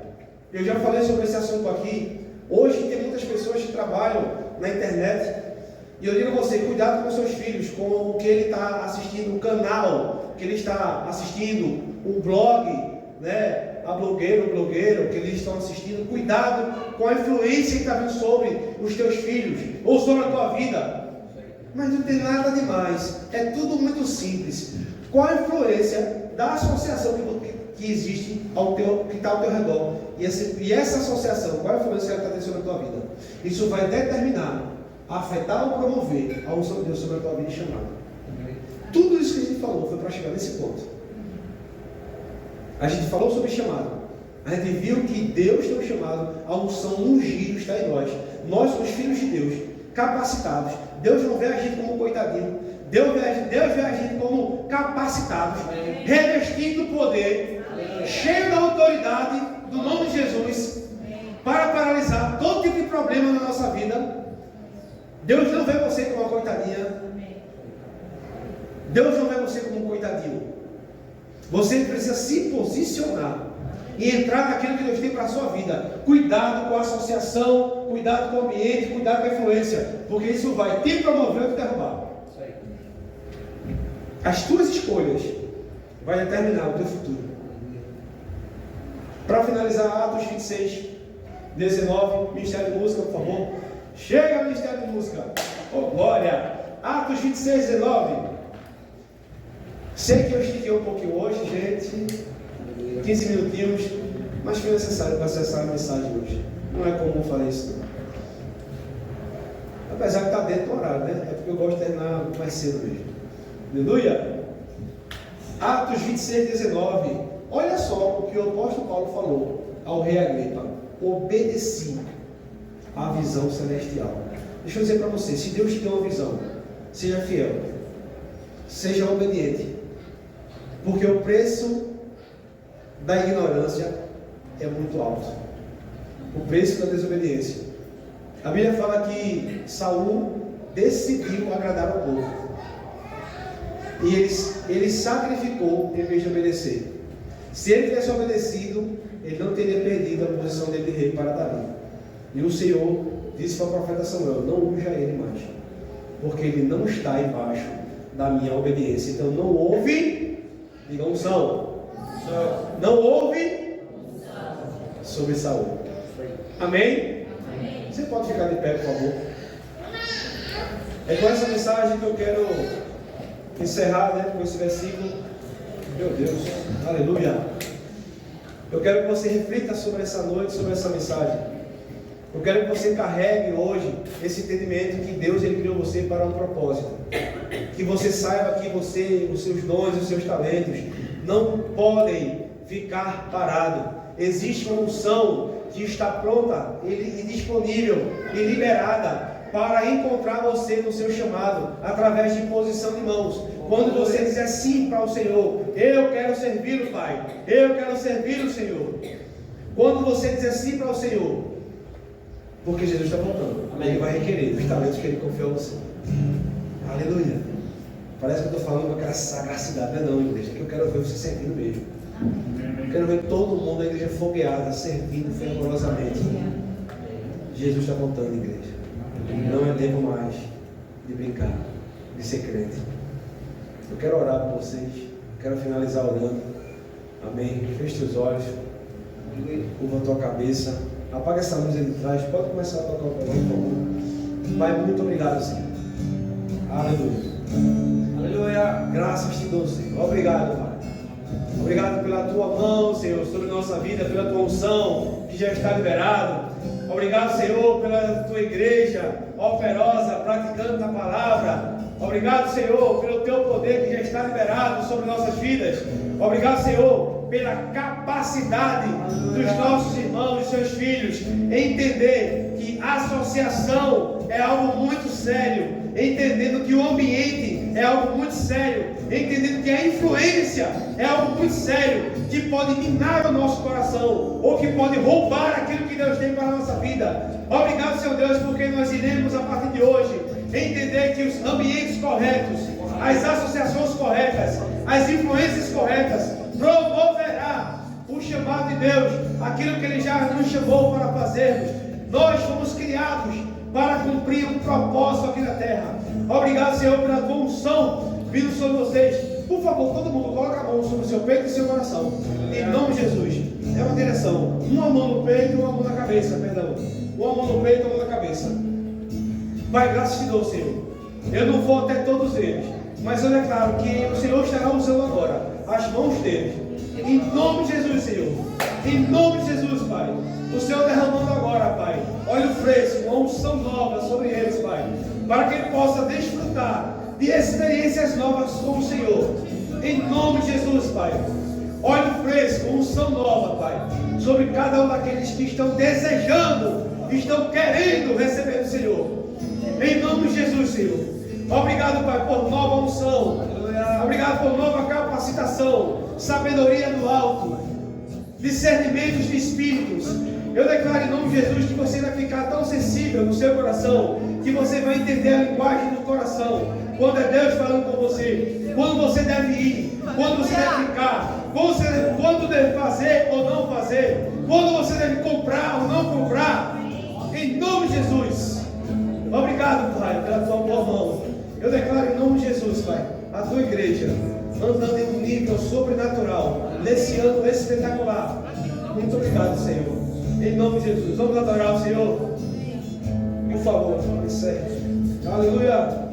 eu já falei sobre esse assunto aqui. Hoje tem muitas pessoas que trabalham na internet. E eu digo a você, cuidado com seus filhos, com o que ele está assistindo, o canal que ele está assistindo, o blog, né? A blogueira, o blogueiro que eles estão assistindo. Cuidado com a influência que está vindo sobre os teus filhos ou sobre a tua vida. Mas não tem nada demais, é tudo muito simples. Qual a influência da associação que existe que está ao teu redor? E essa associação, qual a influência que ela está tendo sobre a tua vida? Isso vai determinar, afetar ou promover a unção de Deus sobre a tua vida e chamada. Tudo isso que a gente falou foi para chegar nesse ponto. A gente falou sobre chamado. A gente viu que Deus tem um chamado, a unção ungido está em nós. Nós somos filhos de Deus, capacitados. Deus não vê a gente como coitadinho. Deus vê a gente como capacitados, revestidos do poder, cheio da autoridade do nome de Jesus, para paralisar todo tipo de problema na nossa vida. Deus não vê você como uma coitadinha. Deus não vê você como um coitadinho. Você precisa se posicionar e entrar naquilo que Deus tem para a sua vida. Cuidado com a associação, cuidado com o ambiente, cuidado com a influência, porque isso vai te promover ou te derrubar. As tuas escolhas vão determinar o teu futuro. Para finalizar, Atos 26, 19, Ministério de Música, por favor. Chega, Ministério de Música. Oh, glória! Atos 26, 19. Sei que eu estiquei um pouquinho hoje, gente. 15 minutinhos. Mas foi necessário para acessar a mensagem hoje. Não é comum fazer isso, não. Apesar que está dentro do horário, né? É porque eu gosto de terminar mais cedo mesmo. Aleluia! Atos 26, 19. Olha só o que o apóstolo Paulo falou ao rei Agripa. Obedeci à visão celestial. Deixa eu dizer para você, se Deus te deu uma visão, seja fiel, seja obediente, porque o preço da ignorância é muito alto. O preço da desobediência. A Bíblia fala que Saul decidiu agradar ao povo. E ele sacrificou em vez de obedecer. Se ele tivesse obedecido, ele não teria perdido a posição dele de rei para Davi. E o Senhor disse para o profeta Samuel: não unja ele mais, porque ele não está embaixo da minha obediência. Então não houve, diga unção. Não houve sobre Saul. Amém? Você pode ficar de pé, por favor. É com essa mensagem que eu quero encerrar, né, com esse versículo. Meu Deus, aleluia. Eu quero que você reflita sobre essa noite, sobre essa mensagem. Eu quero que você carregue hoje esse entendimento que Deus ele criou você para um propósito. Que você saiba que você, os seus dons, os seus talentos não podem ficar parados. Existe uma unção que está pronta e disponível e liberada para encontrar você no seu chamado, através de imposição de mãos. Quando você dizer sim para o Senhor: eu quero servir o Pai, eu quero servir o Senhor. Quando você dizer sim para o Senhor, porque Jesus está voltando, Ele vai requerer os talentos que Ele confiou a você. Aleluia. Parece que eu estou falando com aquela sagacidade, não é não, igreja, que eu quero ver você servindo mesmo. Eu quero ver todo mundo da igreja fogueada, servindo fervorosamente. Jesus está voltando, igreja. Não é tempo mais de brincar, de ser crente. Eu quero orar por vocês. Quero finalizar orando. Amém. Feche teus olhos. Curva a tua cabeça. Apaga essa luz aí de trás. Pode começar a tocar o violão, por favor. Pai, muito obrigado, Senhor. Aleluia. Aleluia. Graças te dou, Senhor. Obrigado, Pai. Obrigado pela tua mão, Senhor, sobre nossa vida, pela tua unção que já está liberado. Obrigado, Senhor, pela tua igreja operosa, praticando a palavra. Obrigado, Senhor, pelo teu poder que já está liberado sobre nossas vidas. Obrigado, Senhor, pela capacidade dos nossos irmãos e seus filhos entender que a associação é algo muito sério, entendendo que o ambiente é algo muito sério, entendendo que a influência é algo muito sério, que pode minar o nosso coração, ou que pode roubar aquilo que Deus tem para a nossa vida. Obrigado, Senhor Deus, porque nós iremos, a partir de hoje, entender que os ambientes corretos, as associações corretas, as influências corretas, promoverá o chamado de Deus, aquilo que Ele já nos chamou para fazermos. Nós fomos criados para cumprir um propósito aqui na terra. Obrigado, Senhor, pela tua unção vindo sobre vocês. Por favor, todo mundo coloca a mão sobre o seu peito e seu coração. Em nome de Jesus. É uma direção. Uma mão no peito e uma mão na cabeça, perdão. Uma mão no peito e uma mão na cabeça. Pai, graças te dou, Senhor. Eu não vou até todos eles, mas eu declaro que o Senhor estará usando agora as mãos deles. Em nome de Jesus, Senhor. Em nome de Jesus, Pai. O Senhor derramando agora, Pai, óleo fresco, uma unção nova sobre eles, Pai, para que ele possa desfrutar de experiências novas com o Senhor. Em nome de Jesus, Pai. Óleo fresco, unção nova, Pai, sobre cada um daqueles que estão desejando, estão querendo receber do Senhor. Em nome de Jesus, Senhor. Obrigado, Pai, por nova unção. Obrigado por nova capacitação, sabedoria do alto, discernimentos de espíritos. Eu declaro em nome de Jesus que você vai ficar tão sensível no seu coração, que você vai entender a linguagem do coração. Quando é Deus falando com você, quando você deve ir, quando você deve ficar, quando deve fazer ou não fazer, quando você deve comprar ou não comprar. Em nome de Jesus. Obrigado, Pai, pela tua boa mão. Eu declaro em nome de Jesus, Pai, a tua igreja andando em um nível sobrenatural nesse ano espetacular. Muito obrigado, Senhor. Em nome de Jesus. Vamos adorar o Senhor. Por favor, encerre. Aleluia.